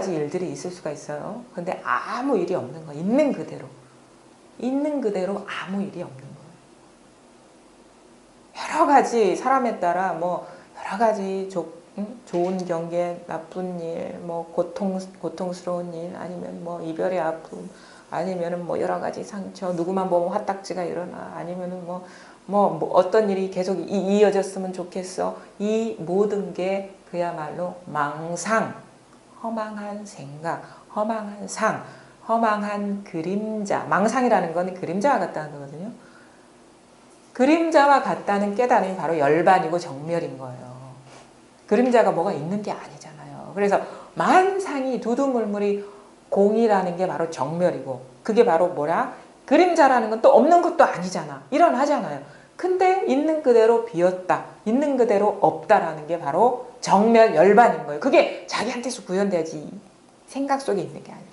일들이 있을 수가 있어요. 근데 아무 일이 없는 거. 있는 그대로 아무 일이 없는 거예요. 여러 가지 사람에 따라 뭐 여러 가지 좋은 경계, 나쁜 일, 뭐 고통스러운 일, 아니면 뭐 이별의 아픔, 아니면은 뭐 여러 가지 상처, 누구만 보면 화딱지가 일어나, 아니면은 뭐 어떤 일이 계속 이어졌으면 좋겠어. 이 모든 게 그야말로 망상, 허망한 생각, 허망한 상, 허망한 그림자. 망상이라는 건 그림자와 같다는 거거든요. 그림자와 같다는 깨달음이 바로 열반이고 정멸인 거예요. 그림자가 뭐가 있는 게 아니잖아요. 그래서 만상이 두두물물이 공이라는 게 바로 정멸이고 그게 바로 뭐라? 그림자라는 건 또 없는 것도 아니잖아. 일어나잖아요. 근데 있는 그대로 비었다. 있는 그대로 없다라는 게 바로 정멸 열반인 거예요. 그게 자기한테서 구현돼야지 생각 속에 있는 게 아니라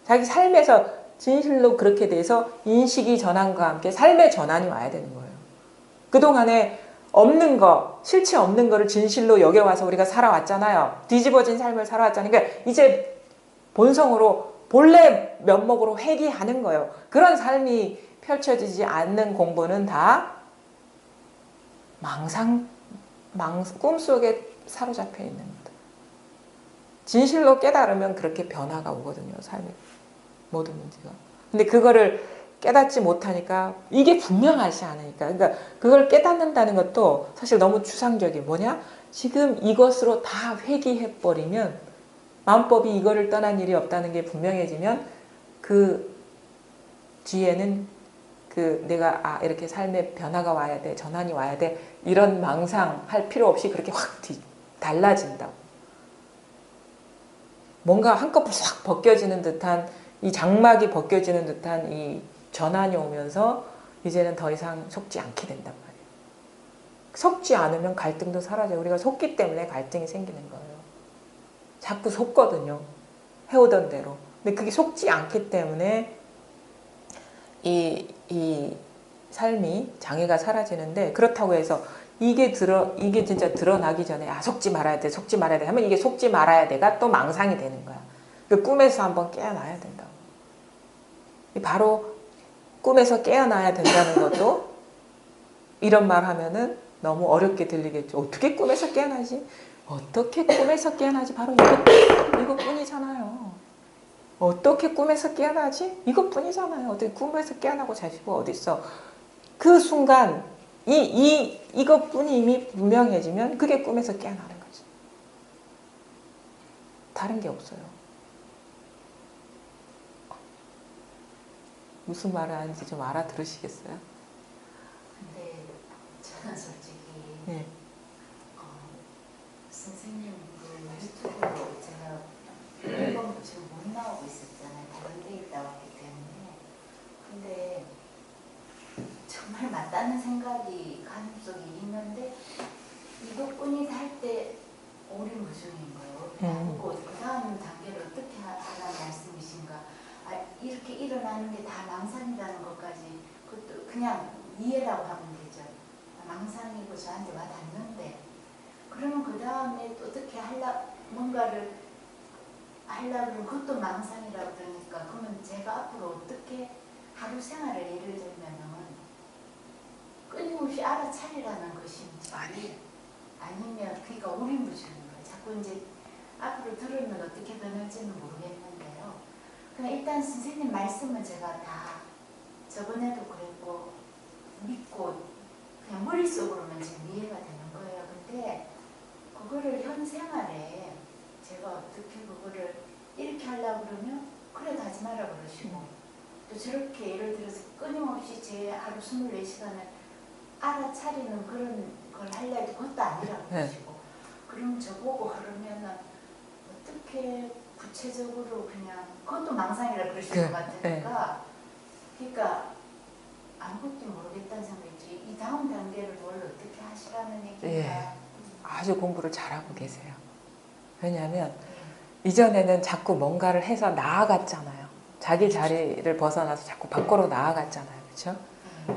자기 삶에서 진실로 그렇게 돼서 인식이 전환과 함께 삶의 전환이 와야 되는 거예요. 그동안에 없는 거, 실체 없는 거를 진실로 여겨와서 우리가 살아왔잖아요. 뒤집어진 삶을 살아왔잖아요. 그러니까 이제 본성으로 본래 면목으로 회귀하는 거예요. 그런 삶이 펼쳐지지 않는 공부는 다 꿈속에 사로잡혀 있는 거다. 진실로 깨달으면 그렇게 변화가 오거든요. 삶의 모든 문제가. 근데 그거를 깨닫지 못하니까 이게 분명하지 않으니까 그러니까 그걸 깨닫는다는 것도 사실 너무 추상적이에요. 뭐냐? 지금 이것으로 다 회귀해버리면 마음법이 이거를 떠난 일이 없다는 게 분명해지면 그 뒤에는 내가 이렇게 삶의 변화가 와야 돼. 전환이 와야 돼. 이런 망상할 필요 없이 그렇게 확 달라진다고. 뭔가 한꺼번에 싹 벗겨지는 듯한 이 장막이 벗겨지는 듯한 이 전환이 오면서 이제는 더 이상 속지 않게 된단 말이에요. 속지 않으면 갈등도 사라져요. 우리가 속기 때문에 갈등이 생기는 거예요. 자꾸 속거든요. 해오던 대로. 근데 그게 속지 않기 때문에 이 삶이 장애가 사라지는데 그렇다고 해서 이게 진짜 드러나기 전에 속지 말아야 돼 하면 이게 속지 말아야 돼가 또 망상이 되는 거야. 그 꿈에서 한번 깨어나야 된다고. 바로 꿈에서 깨어나야 된다는 것도 이런 말 하면은 너무 어렵게 들리겠죠. 어떻게 꿈에서 깨어나지? 어떻게 꿈에서 깨어나지? 바로 이것뿐이잖아요. 어떻게 꿈에서 깨어나지? 이것뿐이잖아요. 어떻게 꿈에서 깨어나고 자시고 어딨어? 그 순간 이것뿐이 이미 분명해지면 그게 꿈에서 깨어나는 거지. 다른 게 없어요. 무슨 말을 하는지 좀 알아들으시겠어요? 근데 저는 솔직히 네. 선생님 유튜브로 제가 앨범도 지금 못 나오고 있었잖아요. 다른 데 있다 왔기 때문에. 근데 정말 맞다는 생각이 가슴속에 있는데 이도꾼이 할 때 오리무중인 거예요. 그리고 그 다음 단계를 어떻게 하라는 말씀이신가? 아, 이렇게 일어나는 게 다 망상이라는 것까지 그것도 그냥 이해라고 하면 되죠. 아, 망상이고 저한테 와닿는데 그러면 그 다음에 또 어떻게 뭔가를 하려면 그것도 망상이라고 그러니까 그러면 제가 앞으로 어떻게 하루 생활을 예를 들면은 끊임없이 알아차리라는 것인지 아니면 그러니까 오리무중인 거예요. 자꾸 이제 앞으로 들으면 어떻게 변할지는 모르겠는데요. 그냥 일단 선생님 말씀은 제가 다 저번에도 그랬고 믿고 그냥 머릿속으로는 지금 이해가 되는 거예요. 근데 그거를 현 생활에 제가 어떻게 그거를 이렇게 하려고 그러면 그래 하지 마라 그러시고 또 저렇게 예를 들어서 끊임없이 제 하루 24시간을 알아차리는 그런 걸 하려 해도 그것도 아니라고 그러시고 그럼 저보고 그러면은 어떻게 구체적으로 그냥 그것도 망상이라 그러시는 것 같으니까 그러니까 아무것도 모르겠다는 생각이지 이 다음 단계를 뭘 어떻게 하시라는 얘기가 아주 공부를 잘하고 계세요. 왜냐하면 이전에는 자꾸 뭔가를 해서 나아갔잖아요. 자기 자리를 벗어나서 자꾸 밖으로 나아갔잖아요. 그렇죠?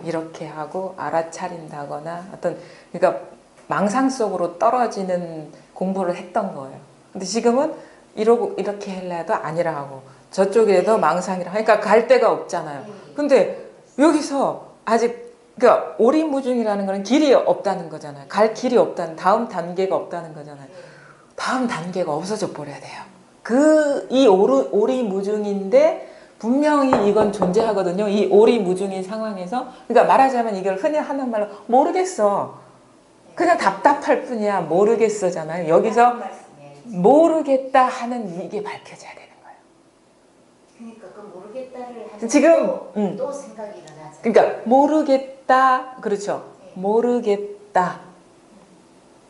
이렇게 하고 알아차린다거나 어떤 그러니까 망상 속으로 떨어지는 공부를 했던 거예요. 근데 지금은 이렇게 하려도 아니라 하고 저쪽에도 망상이라 하니까 갈 데가 없잖아요. 근데 여기서 아직 그러니까 오리무중이라는 거는 길이 없다는 거잖아요. 갈 길이 없다는 다음 단계가 없다는 거잖아요. 다음 단계가 없어져 버려야 돼요. 이 오리무중인데 분명히 이건 존재하거든요. 이 오리무중인 상황에서 그러니까 말하자면 이걸 흔히 하는 말로 모르겠어. 그냥 답답할 뿐이야. 모르겠어잖아요. 여기서 모르겠다 하는 이게 밝혀져야 되는 거예요. 그러니까 그 모르겠다를 하면 지금 또 생각이 일어나죠. 그러니까 모르겠다. 그렇죠. 모르겠다.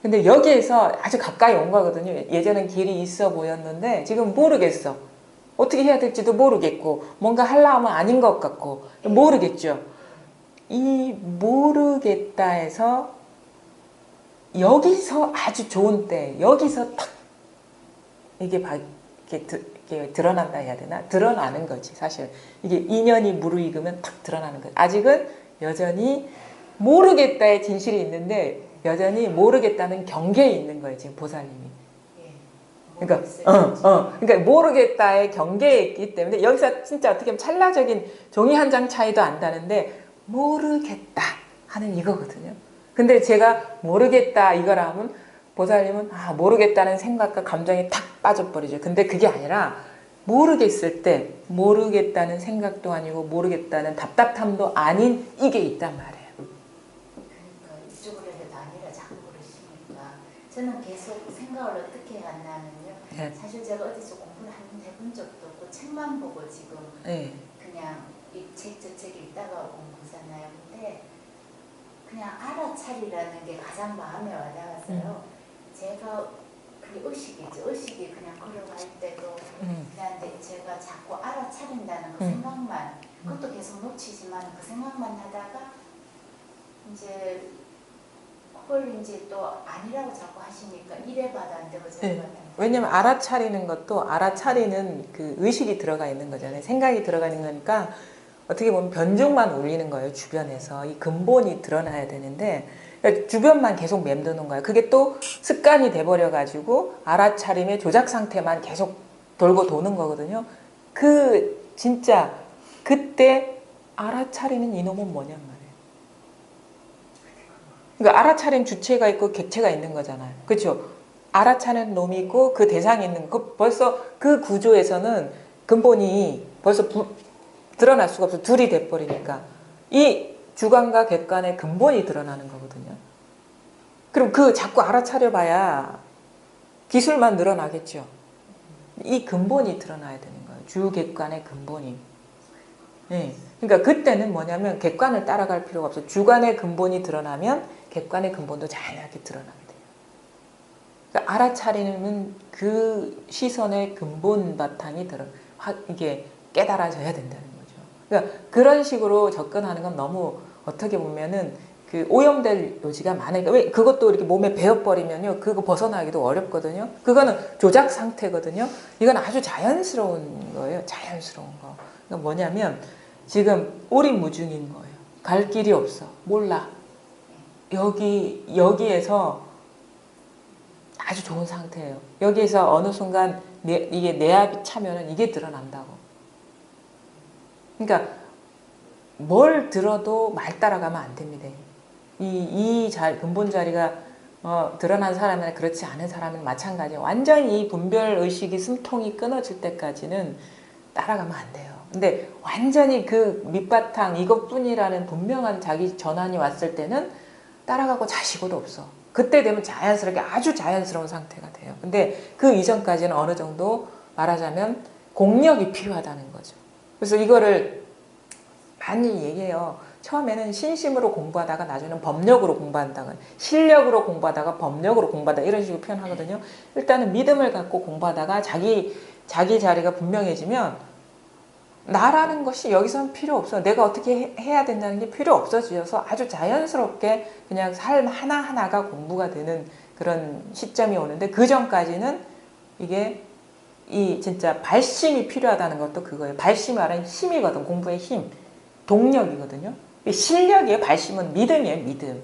근데 여기에서 아주 가까이 온 거거든요. 예전엔 길이 있어 보였는데 지금 모르겠어. 어떻게 해야 될지도 모르겠고 뭔가 하려면 아닌 것 같고 모르겠죠. 이 모르겠다에서 여기서 아주 좋은 때 여기서 딱 이게 이렇게 드러난다 해야 되나? 드러나는 거지 사실. 이게 인연이 무르익으면 탁 드러나는 거지. 아직은 여전히 모르겠다의 진실이 있는데 여전히 모르겠다는 경계에 있는 거예요. 지금 보살님이. 그러니까, 그러니까 모르겠다의 경계에 있기 때문에 여기서 진짜 어떻게 보면 찰나적인 종이 한 장 차이도 안다는데 모르겠다 하는 이거거든요. 근데 제가 모르겠다 이거라 하면 보살님은 모르겠다는 생각과 감정이 탁 빠져버리죠. 근데 그게 아니라 모르겠을 때 모르겠다는 생각도 아니고 모르겠다는 답답함도 아닌 이게 있단 말이에요. 그러니까 이쪽으로 해도 아니라 자꾸 그러시니까 저는 계속 생각을 어떻게 했냐면요. 사실 제가 어디서 공부를 해본 적도 없고 책만 보고 지금 그냥 이 책 저 책 읽다가 온 거잖아요. 근데 그냥 알아차리라는 게 가장 마음에 와닿았어요. 제가 그게 의식이죠. 의식이 그냥 걸어갈 때도 그냥 제가 자꾸 알아차린다는 그 생각만 그것도 계속 놓치지만 그 생각만 하다가 이제 그걸 이제 또 아니라고 자꾸 하시니까 이래봐도 안 되고 저래봐도 안 되고. 왜냐면 알아차리는 것도 알아차리는 그 의식이 들어가 있는 거잖아요. 생각이 들어가 있는 거니까 어떻게 보면 변종만 올리는 거예요. 주변에서 이 근본이 드러나야 되는데 주변만 계속 맴도는 거예요. 그게 또 습관이 돼버려 가지고 알아차림의 조작 상태만 계속 돌고 도는 거거든요. 진짜 그때 알아차리는 이놈은 뭐냔 말이에요. 그러니까 알아차린 주체가 있고 객체가 있는 거잖아요. 그렇죠? 알아차는 놈이 있고 그 대상이 있는 거. 벌써 그 구조에서는 근본이 벌써 드러날 수가 없어. 둘이 돼버리니까. 이 주관과 객관의 근본이 드러나는 거거든요. 그럼 자꾸 알아차려봐야 기술만 늘어나겠죠. 이 근본이 드러나야 되는 거예요. 주객관의 근본이. 그러니까 그때는 뭐냐면 객관을 따라갈 필요가 없어요. 주관의 근본이 드러나면 객관의 근본도 자연하게 드러나게 돼요. 그러니까 알아차리는 그 시선의 근본 바탕이 이게 깨달아져야 된다는 거죠. 그러니까 그런 식으로 접근하는 건 너무 어떻게 보면은 그 오염될 요지가 많으니까 왜 그것도 이렇게 몸에 배어버리면요 그거 벗어나기도 어렵거든요. 그거는 조작 상태거든요. 이건 아주 자연스러운 거예요. 자연스러운 거. 그러니까 뭐냐면 지금 오리무중인 거예요. 갈 길이 없어. 몰라. 여기에서 아주 좋은 상태예요. 여기에서 어느 순간 이게 내압이 차면은 이게 드러난다고. 그러니까 뭘 들어도 말 따라가면 안 됩니다. 근본 자리가 드러난 사람이나 그렇지 않은 사람은 마찬가지예요. 완전히 이 분별 의식이 숨통이 끊어질 때까지는 따라가면 안 돼요. 근데 완전히 그 밑바탕 이것뿐이라는 분명한 자기 전환이 왔을 때는 따라가고 자시고도 없어. 그때 되면 자연스럽게 아주 자연스러운 상태가 돼요. 근데 그 이전까지는 어느 정도 말하자면 공력이 필요하다는 거죠. 그래서 이거를 많이 얘기해요. 처음에는 신심으로 공부하다가 나중에는 법력으로 공부한다는, 실력으로 공부하다가 법력으로 공부하다 이런 식으로 표현하거든요. 일단은 믿음을 갖고 공부하다가 자기 자리가 분명해지면 나라는 것이 여기서는 필요 없어요. 내가 어떻게 해야 된다는 게 필요 없어져서 아주 자연스럽게 그냥 삶 하나하나가 공부가 되는 그런 시점이 오는데, 그 전까지는 이게 진짜 발심이 필요하다는 것도 그거예요. 발심이 말하는 힘이거든. 공부의 힘. 동력이거든요. 실력이에요. 발심은 믿음이에요. 믿음.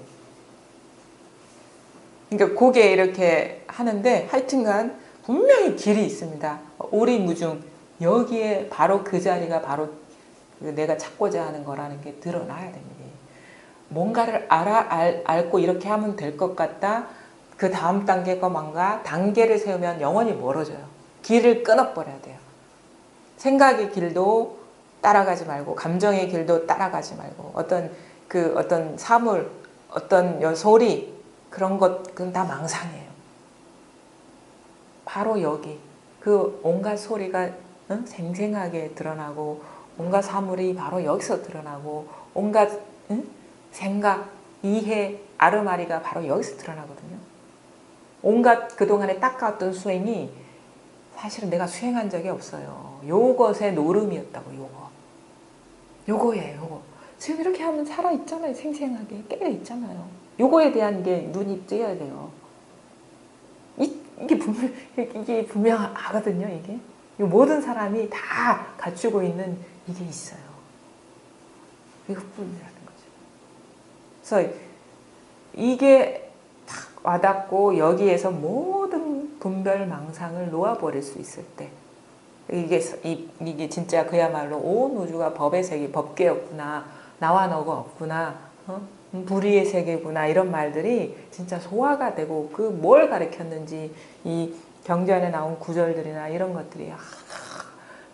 그러니까 그게 이렇게 하는데 하여튼간 분명히 길이 있습니다. 오리무중. 여기에 바로 그 자리가 바로 내가 찾고자 하는 거라는 게 드러나야 됩니다. 뭔가를 알고 이렇게 하면 될 것 같다. 그 다음 단계가 뭔가 단계를 세우면 영원히 멀어져요. 길을 끊어버려야 돼요. 생각의 길도 따라가지 말고, 감정의 길도 따라가지 말고, 어떤 사물, 어떤 소리, 그런 것, 그건 다 망상이에요. 바로 여기. 그 온갖 소리가 생생하게 드러나고, 온갖 사물이 바로 여기서 드러나고, 온갖 생각, 이해, 아르마리가 바로 여기서 드러나거든요. 온갖 그동안에 닦아왔던 수행이 사실은 내가 수행한 적이 없어요. 요것의 노름이었다고. 요거예요. 요거. 지금 이렇게 하면 살아있잖아요. 생생하게 깨어있잖아요. 요거에 대한 게 눈이 뜨여야 돼요. 이게 분명하거든요. 이게 모든 사람이 다 갖추고 있는 이게 있어요. 이것뿐이라는 거죠. 그래서 이게 딱 와닿고 여기에서 모든 분별 망상을 놓아버릴 수 있을 때, 이게 진짜 그야말로 온 우주가 법의 세계, 법계였구나, 나와 너가 없구나, 불의의 세계구나, 이런 말들이 진짜 소화가 되고, 그 뭘 가르쳤는지 이 경전에 나온 구절들이나 이런 것들이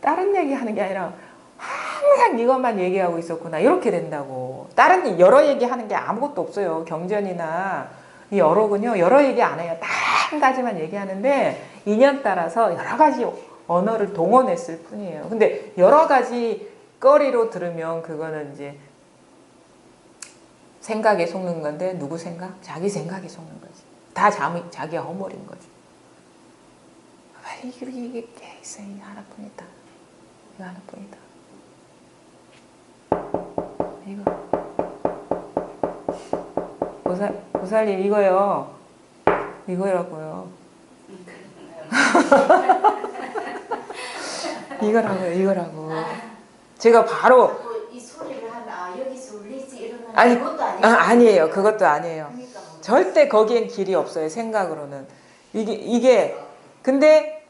다른 얘기하는 게 아니라 항상 이것만 얘기하고 있었구나, 이렇게 된다고. 다른 여러 얘기하는 게 아무것도 없어요. 경전이나 이 여러군요, 여러 얘기 안 해요. 딱 한 가지만 얘기하는데 인연 따라서 여러 가지 언어를 동원했을 뿐이에요. 근데 여러 가지 거리로 들으면 그거는 이제 생각에 속는 건데, 누구 생각? 자기 생각에 속는 거지. 다 자기가 허물인 거지. 이게 있어. 이 하나뿐이다. 이거 하나뿐이다. 이거 보살님 이거요. 이거라고요. 이거라고. 제가 바로 이 소리를 하면 여기서 울리지 이러면 아니, 그것도 아니에요. 아니에요. 그것도 아니에요. 그러니까 뭐. 절대 거기엔 길이 없어요. 생각으로는. 이게 근데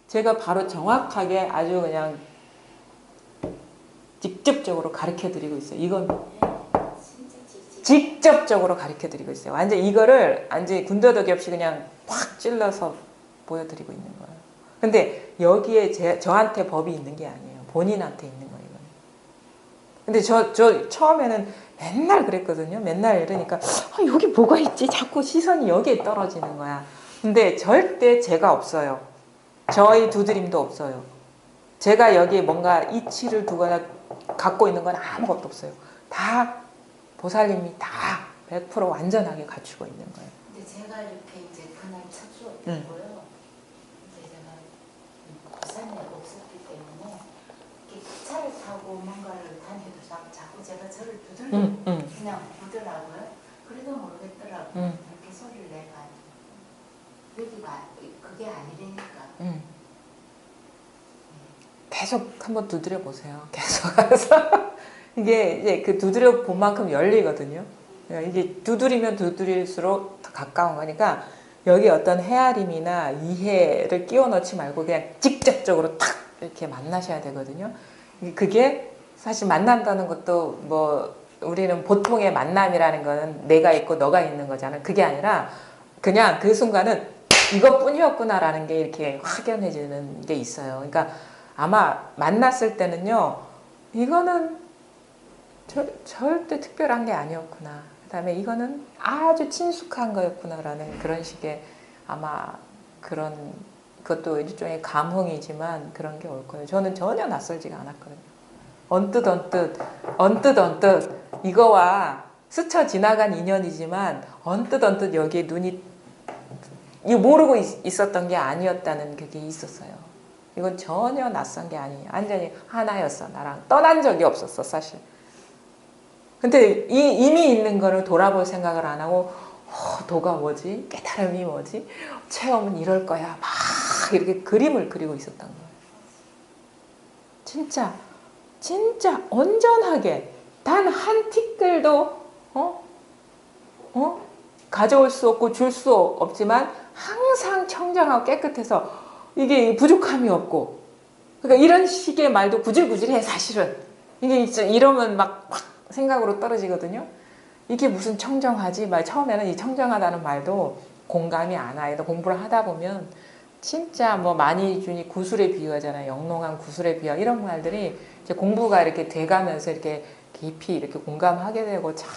제가 바로 정확하게 아주 그냥 직접적으로 가르쳐 드리고 있어요. 이건 직접적으로 가르쳐 드리고 있어요. 완전 이거를 완전히 군더더기 없이 그냥 확 찔러서 보여드리고 있는 거예요. 근데 여기에 저한테 법이 있는 게 아니에요. 본인한테 있는 거예요. 근데 저 처음에는 맨날 그랬거든요. 맨날 이러니까 여기 뭐가 있지? 자꾸 시선이 여기에 떨어지는 거야. 근데 절대 제가 없어요. 저희 두드림도 없어요. 제가 여기에 뭔가 이치를 두거나 갖고 있는 건 아무것도 없어요. 다 보살님이 다 100% 완전하게 갖추고 있는 거예요. 근데 제가 이렇게 이제 그날 첫 수업이고요. 이제 제가 부산에 없었기 때문에 이렇게 기차를 타고 뭔가를 다녀도 자꾸 제가 저를 두들려 그냥 보더라고요. 그래도 모르겠더라고요. 음. 이렇게 소리를 내가 여기가 그게 아니라니까. 계속 한번 두드려 보세요. 계속 가서 이게 이제 그 두드려 본 만큼 열리거든요. 그러니까 이게 두드리면 두드릴수록 더 가까운 거니까 여기 어떤 헤아림이나 이해를 끼워 넣지 말고 그냥 직접적으로 탁 이렇게 만나셔야 되거든요. 그게 사실 만난다는 것도 뭐 우리는 보통의 만남이라는 거는 내가 있고 너가 있는 거잖아요. 그게 아니라 그냥 그 순간은 이것뿐이었구나라는 게 이렇게 확연해지는 게 있어요. 그러니까 아마 만났을 때는요, 이거는 절대 특별한 게 아니었구나. 그 다음에 이거는 아주 친숙한 거였구나라는 그런 식의 아마 그런, 그것도 일종의 감흥이지만 그런 게 올 거예요. 저는 전혀 낯설지가 않았거든요. 언뜻 이거와 스쳐 지나간 인연이지만 언뜻 여기에 눈이 이거 모르고 있었던 게 아니었다는 그게 있었어요. 이건 전혀 낯선 게 아니에요. 완전히 하나였어. 나랑 떠난 적이 없었어, 사실. 근데 이미 있는 거를 돌아볼 생각을 안 하고 도가 뭐지? 깨달음이 뭐지? 체험은 이럴 거야. 막 이렇게 그림을 그리고 있었던 거예요. 진짜 온전하게 단 한 티끌도 가져올 수 없고 줄 수 없지만 항상 청정하고 깨끗해서 이게 부족함이 없고, 그러니까 이런 식의 말도 구질구질해 사실은. 이게 이러면 막 생각으로 떨어지거든요. 이게 무슨 청정하지? 처음에는 이 청정하다는 말도 공감이 안 와요. 공부를 하다 보면 진짜 뭐 많이 준이 구술에 비유하잖아요. 영롱한 구술에 비유 이런 말들이 이제 공부가 이렇게 돼가면서 이렇게 깊이 이렇게 공감하게 되고, 참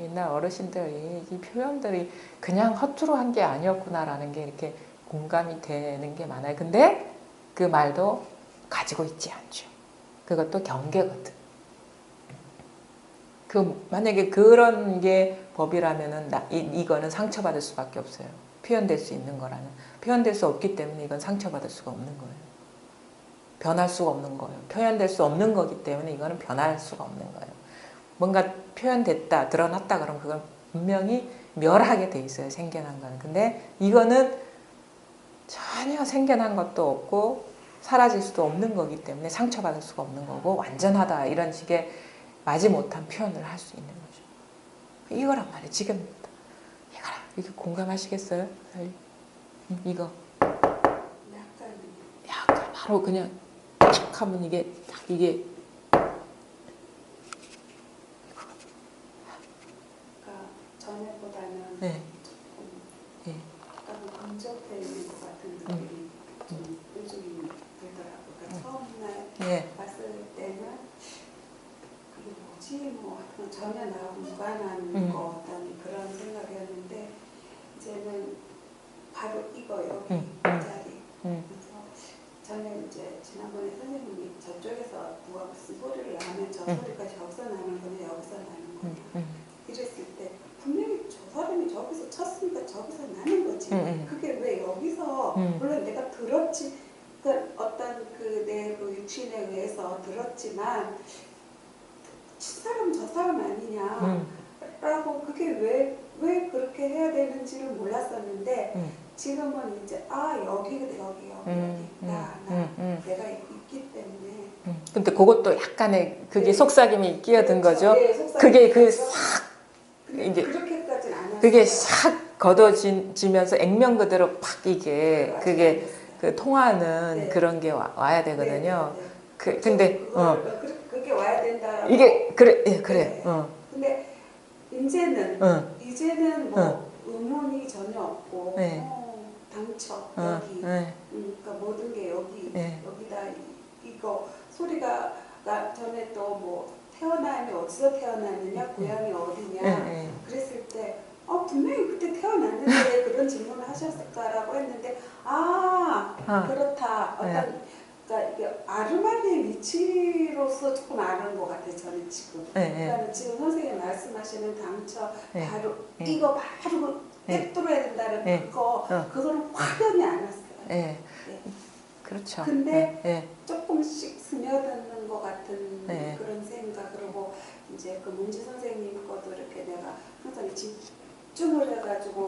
옛날 어르신들 이 표현들이 그냥 허투루 한 게 아니었구나라는 게 이렇게 공감이 되는 게 많아요. 근데 그 말도 가지고 있지 않죠. 그것도 경계거든. 만약에 그런 게 법이라면은 이거는 상처받을 수밖에 없어요. 표현될 수 있는 거라는. 표현될 수 없기 때문에 이건 상처받을 수가 없는 거예요. 변할 수가 없는 거예요. 표현될 수 없는 거기 때문에 이거는 변할 수가 없는 거예요. 뭔가 표현됐다, 드러났다 그러면 그건 분명히 멸하게 돼 있어요. 생겨난 거는. 근데 이거는 전혀 생겨난 것도 없고 사라질 수도 없는 거기 때문에 상처받을 수가 없는 거고 완전하다 이런 식의 마지못한 표현을 할 수 있는 거죠. 이거란 말이에요. 지금 이거라. 이게 공감하시겠어요? 이거 약간 바로 그냥 탁 하면 이게 전에보다는 네. 약간 근접해 있는 것 같은 느낌이 좀 요즘 들더라고요. 그러니까 처음날 네. 봤을 때는 그게 뭐지? 뭐 전혀 나하고 무관한 거 어떤 그런 생각이었는데 이제는 바로 이거요. 이 자리. 그래서 저는 이제 지난번에 선생님이 저쪽에서 누가 무슨 소리를 하면 저 소리가 저기서 나는 거냐 여기서 나는 거냐 이랬을 때 분명히 저 사람이 저기서 쳤으니까 저기서 나는 거지. 그게 왜 여기서 물론 내가 들었지. 그러니까 어떤 내 그 육신에 의해서 들었지만 친 사람 저 사람 아니냐 라고 그게 왜 그렇게 해야 되는지를 몰랐었는데 지금은 이제 여기 나 내가 있기 때문에 근데 그것도 약간의 그게 속삭임이 끼어든 거죠. 네, 속삭임이 그게 끼어서 이게 그렇게까지는 안 했어요. 그게 싹 걷어지면서 액면 그대로 팍 그게 그 통하는 네. 그런 게 와야 되거든요. 네. 근데 그게 와야 된다라고. 이게 그래 네. 근데 이제는 뭐 의문이 전혀 없고 네. 당처 네. 그러니까 모든 게 네. 여기다 이거 소리가 전에 또 뭐 태어나면 어디서 태어났느냐 고향이 어디냐 그랬을 때 분명히 그때 태어났는데 왜 그런 질문을 하셨을까라고 했는데 그렇다 그러니까 이게 아르마니의 위치로서 조금 아는 것 같아요. 저는 지금. 그러니까 지금 선생님 말씀하시는 당처 바로 이거 바로 꿰뚫어야 된다는 그거는 확연히 안 왔어요. 그렇죠. 근데 조금씩 스며드는 것 같은 그런 생각. 그리고 이제 그 문지 선생님 것도 이렇게 내가 항상 집중을 해가지고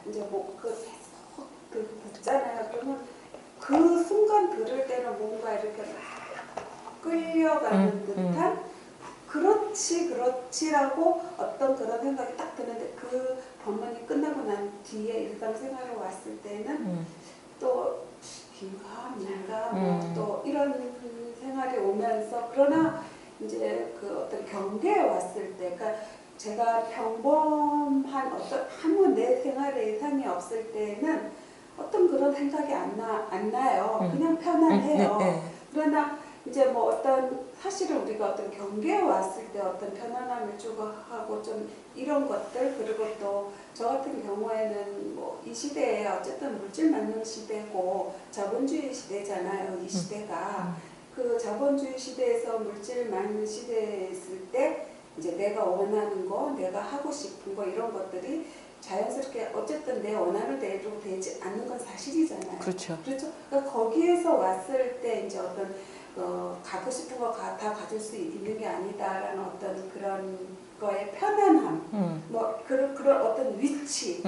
이제 그 듣잖아요. 그러면 그 순간 들을 때는 뭔가 이렇게 막 끌려가는 듯한 그렇지라고 어떤 그런 생각이 딱 드는데 그 법문이 끝나고 난 뒤에 일상생활을 왔을 때는 또 긴가 또 이런 생활이 오면서 그러나 이제 그 어떤 경계에 왔을 때 그러니까 제가 평범한 어떤 아무 내 생활에 이상이 없을 때는 어떤 그런 생각이 안 나요. 그냥 편안해요. 그러나 이제 뭐 어떤 사실은 우리가 어떤 경계에 왔을 때 어떤 편안함을 추구하고 좀 이런 것들 그리고 또 저 같은 경우에는 뭐 이 시대에 어쨌든 물질 만능 시대고 자본주의 시대잖아요. 이 시대가 그 자본주의 시대에서 물질 만능 시대에 있을 때 이제 내가 원하는 거, 내가 하고 싶은 거 이런 것들이 자연스럽게 어쨌든 내 원하는 대로 되지 않는 건 사실이잖아요. 그렇죠. 그렇죠. 그러니까 거기에서 왔을 때 이제 어떤 갖고 싶은 거 다 가질 수 있는 게 아니다라는 어떤 그런 거의 편안함, 뭐 그런 어떤 위치,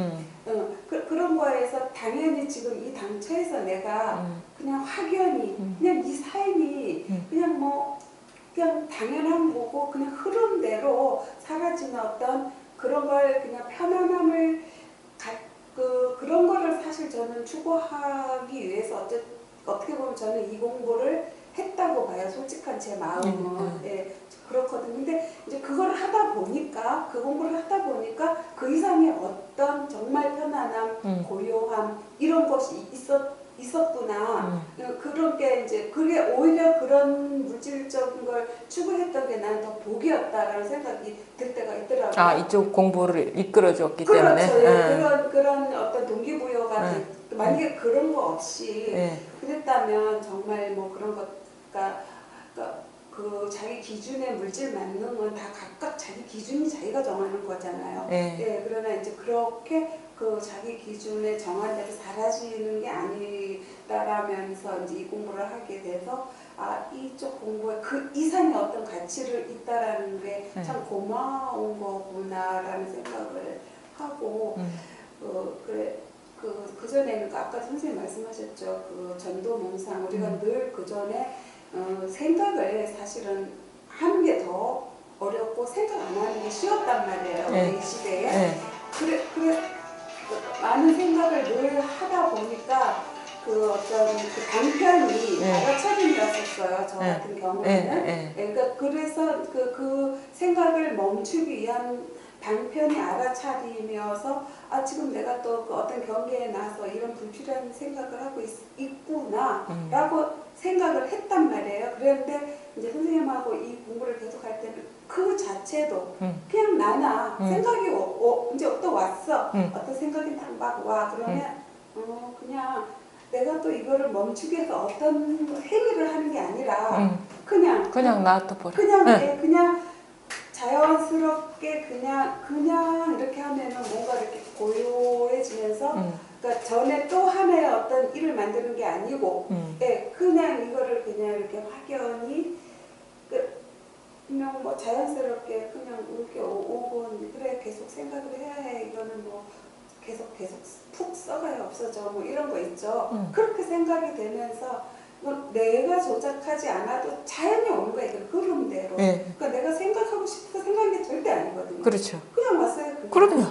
그런 거에서 당연히 지금 이 당처에서 내가 그냥 확연히 그냥 이 삶이 그냥 뭐 그냥 당연한 거고 그냥 흐름대로 사라지는 어떤 그런 걸 그냥 편안함을 그런 거를 사실 저는 추구하기 위해서 어떻게 보면 저는 이 공부를 했다고 봐요. 솔직한 제 마음은. 예, 그렇거든요. 근데 이제 그걸 하다 보니까 그 공부를 하다 보니까 그 이상의 어떤 정말 편안함, 고요함 이런 것이 있었구나. 그런 게 이제 그게 오히려 그런 물질적인 걸 추구했던 게 난 더 복이었다라는 생각이 들 때가 있더라고요. 아, 이쪽 공부를 이끌어줬기 그렇죠. 때문에. 예, 그런 어떤 동기부여가 만약에 그런 거 없이 그랬다면 정말 뭐 그런 것가 그 자기 기준의 물질 만능은 다 각각 자기 기준이 자기가 정하는 거잖아요. 예, 그러나 이제 그렇게 그 자기 기준에 정한 대로 사라지는 게 아니다라면서 이제 이 공부를 하게 돼서 아 이쪽 공부에 그 이상의 어떤 가치를 있다라는 게 참 고마운 거구나라는 생각을 하고 그래 그 전에는 아까 선생님 말씀하셨죠. 그 전도 몽상 우리가 늘 그 전에 생각을 사실은 하는 게 더 어렵고 생각 안 하는 게 쉬웠단 말이에요. 이 시대에. 그래 많은 생각을 늘 하다 보니까 그 어떤 그 방편이 알아차림이었었어요. 저 같은 경우에는. 그러니까 그래서 그 생각을 멈추기 위한 방편이 알아차림이어서 아 지금 내가 또 그 어떤 경계에 나서 이런 불필요한 생각을 하고 있구나 라고 생각을 했단 말이에요. 그런데 이제 선생님하고 이 공부를 계속할 때는 그 자체도 그냥 나나 생각이 이제 또 왔어. 어떤 생각이 딱 막 와. 그러면 그냥 내가 또 이거를 멈추기 위해서 어떤 행위를 하는 게 아니라 그냥 놔둬버려. 그냥 자연스럽게 그냥 이렇게 하면은 뭔가 이렇게 고요해지면서 그러니까 전에 또 하나의 어떤 일을 만드는 게 아니고 예, 그냥 이거를 그냥 이렇게 확연히 그냥 뭐 자연스럽게 그냥 이렇게 5분 그래 계속 생각을 해야 해 이거는 뭐 계속 푹 썩어야 없어져 뭐 이런 거 있죠. 그렇게 생각이 되면서 내가 조작하지 않아도 자연히 오는 거예요. 그 흐름대로. 그러니까 내가 생각하고 싶어서 생각한 게 절대 아니거든요. 그렇죠. 그냥 왔어요. 그럼요.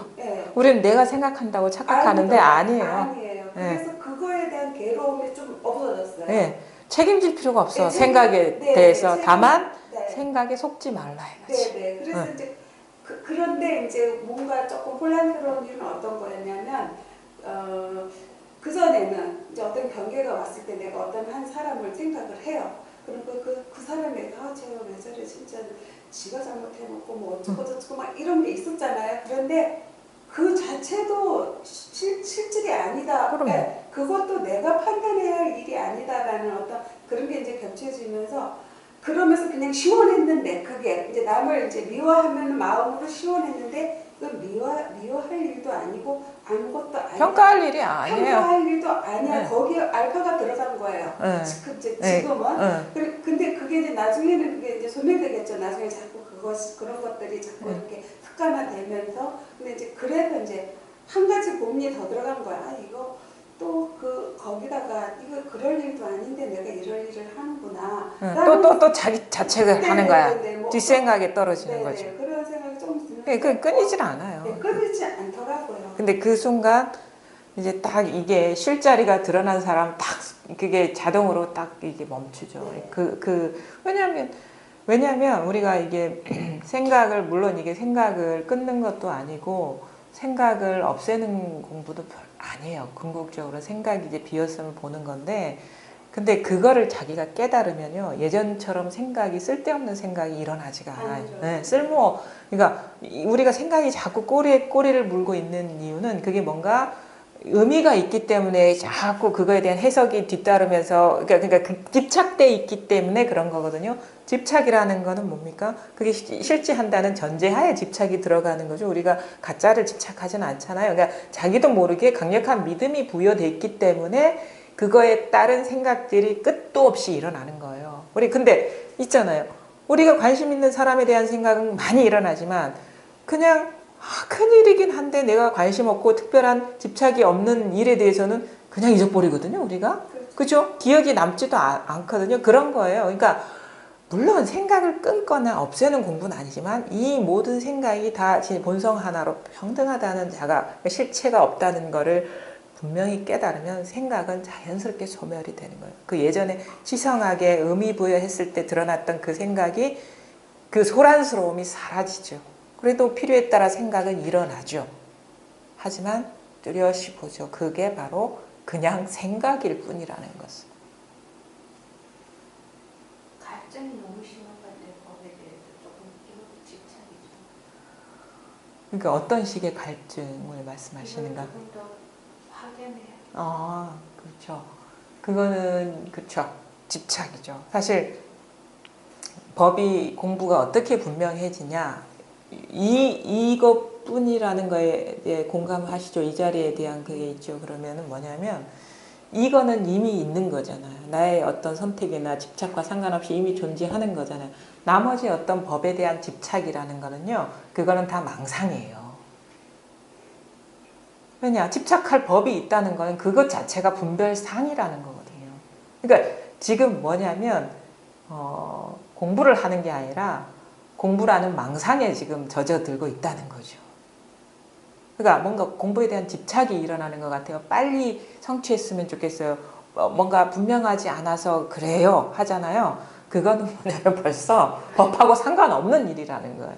우리는 내가 생각한다고 착각하는데 아니에요. 그래서 그거에 대한 괴로움이 좀 없어졌어요. 책임질 필요가 없어. 생각에 대해서. 다만 생각에 속지 말라 이거지. 그래서 이제 그런데 이제 뭔가 조금 혼란스러운 이유는 어떤 거였냐면 그 전에는 이제 어떤 경계가 왔을 때 내가 어떤 한 사람을 생각을 해요. 그리고 그 사람에게 쟤가 왜 저래 진짜 지가 잘못해놓고 뭐 어쩌고 막 이런 게 있었잖아요. 그런데 그 자체도 실질이 아니다. 그것도 내가 판단해야 할 일이 아니다라는 어떤 그런 게 이제 겹쳐지면서 그러면서 그냥 시원했는데 그게 이제 남을 이제 미워하면 마음으로 시원했는데 그 미워할 일도 아니고 아무것도 아니고 평가할 일이 아니에요. 평가할 일도 아니야. 거기에 알파가 들어간 거예요. 지금은. 근데 그게 이제 나중에는 그게 이제 소멸되겠죠. 나중에 자꾸 그런 것들이 자꾸 이렇게 습관화되면서 근데 이제 그래서 이제 한 가지 고민이 더 들어간 거야. 아, 이거 또 거기다가 이거 그럴 일도 아닌데 내가 이럴 일을 하는구나. 또 자기 자책을 하는 거야. 뭐, 뒷생각에 떨어지는 거죠. 그런 생각이 좀 들면서 그 끊이질 않아요. 네, 끊이지 않더라고요. 근데 그 순간 이제 딱 이게 쉴 자리가 드러난 사람 딱 그게 자동으로 딱 이게 멈추죠. 네. 왜냐하면 우리가 이게 생각을 물론 이게 생각을 끊는 것도 아니고 생각을 없애는 공부도 아니에요. 궁극적으로 생각이 이제 비었음을 보는 건데 근데 그거를 자기가 깨달으면요 예전처럼 생각이 쓸데없는 생각이 일어나지가 않아요. 네, 그러니까 우리가 생각이 자꾸 꼬리를 물고 있는 이유는 그게 뭔가 의미가 있기 때문에 자꾸 그거에 대한 해석이 뒤따르면서 그러니까 집착돼 있기 때문에 그런 거거든요. 집착이라는 거는 뭡니까? 그게 실제한다는 전제하에 집착이 들어가는 거죠. 우리가 가짜를 집착하지는 않잖아요. 그러니까 자기도 모르게 강력한 믿음이 부여돼 있기 때문에 그거에 따른 생각들이 끝도 없이 일어나는 거예요. 우리 근데 있잖아요. 우리가 관심 있는 사람에 대한 생각은 많이 일어나지만 그냥 큰일이긴 한데 내가 관심 없고 특별한 집착이 없는 일에 대해서는 그냥 잊어버리거든요. 우리가. 그죠? 기억이 남지도 않거든요. 그런 거예요. 그러니까 물론 생각을 끊거나 없애는 공부는 아니지만 이 모든 생각이 다 본성 하나로 평등하다는 자가 실체가 없다는 거를 분명히 깨달으면 생각은 자연스럽게 소멸이 되는 거예요. 그 예전에 치성하게 의미 부여했을 때 드러났던 그 생각이 그 소란스러움이 사라지죠. 그래도 필요에 따라 생각은 일어나죠. 하지만 뚜렷이 보죠. 그게 바로 그냥 생각일 뿐이라는 것을. 갈증이 너무 심한 건데 법에 대해서 조금 이것도 집착이죠. 그러니까 어떤 식의 갈증을 말씀하시는가? 조금 더 확연해요. 그렇죠. 그거는 그렇죠. 집착이죠. 사실 법이 공부가 어떻게 분명해지냐 이것뿐이라는 거에 대해 공감하시죠. 이 자리에 대한 그게 있죠. 그러면은 뭐냐면 이거는 이미 있는 거잖아요. 나의 어떤 선택이나 집착과 상관없이 이미 존재하는 거잖아요. 나머지 어떤 법에 대한 집착이라는 거는요. 그거는 다 망상이에요. 왜냐? 집착할 법이 있다는 거는 그것 자체가 분별상이라는 거거든요. 그러니까 지금 뭐냐면 공부를 하는 게 아니라 공부라는 망상에 지금 젖어들고 있다는 거죠. 그러니까 뭔가 공부에 대한 집착이 일어나는 것 같아요. 빨리 성취했으면 좋겠어요. 뭔가 분명하지 않아서 그래요 하잖아요. 그거는 뭐냐면 벌써 법하고 상관없는 일이라는 거예요.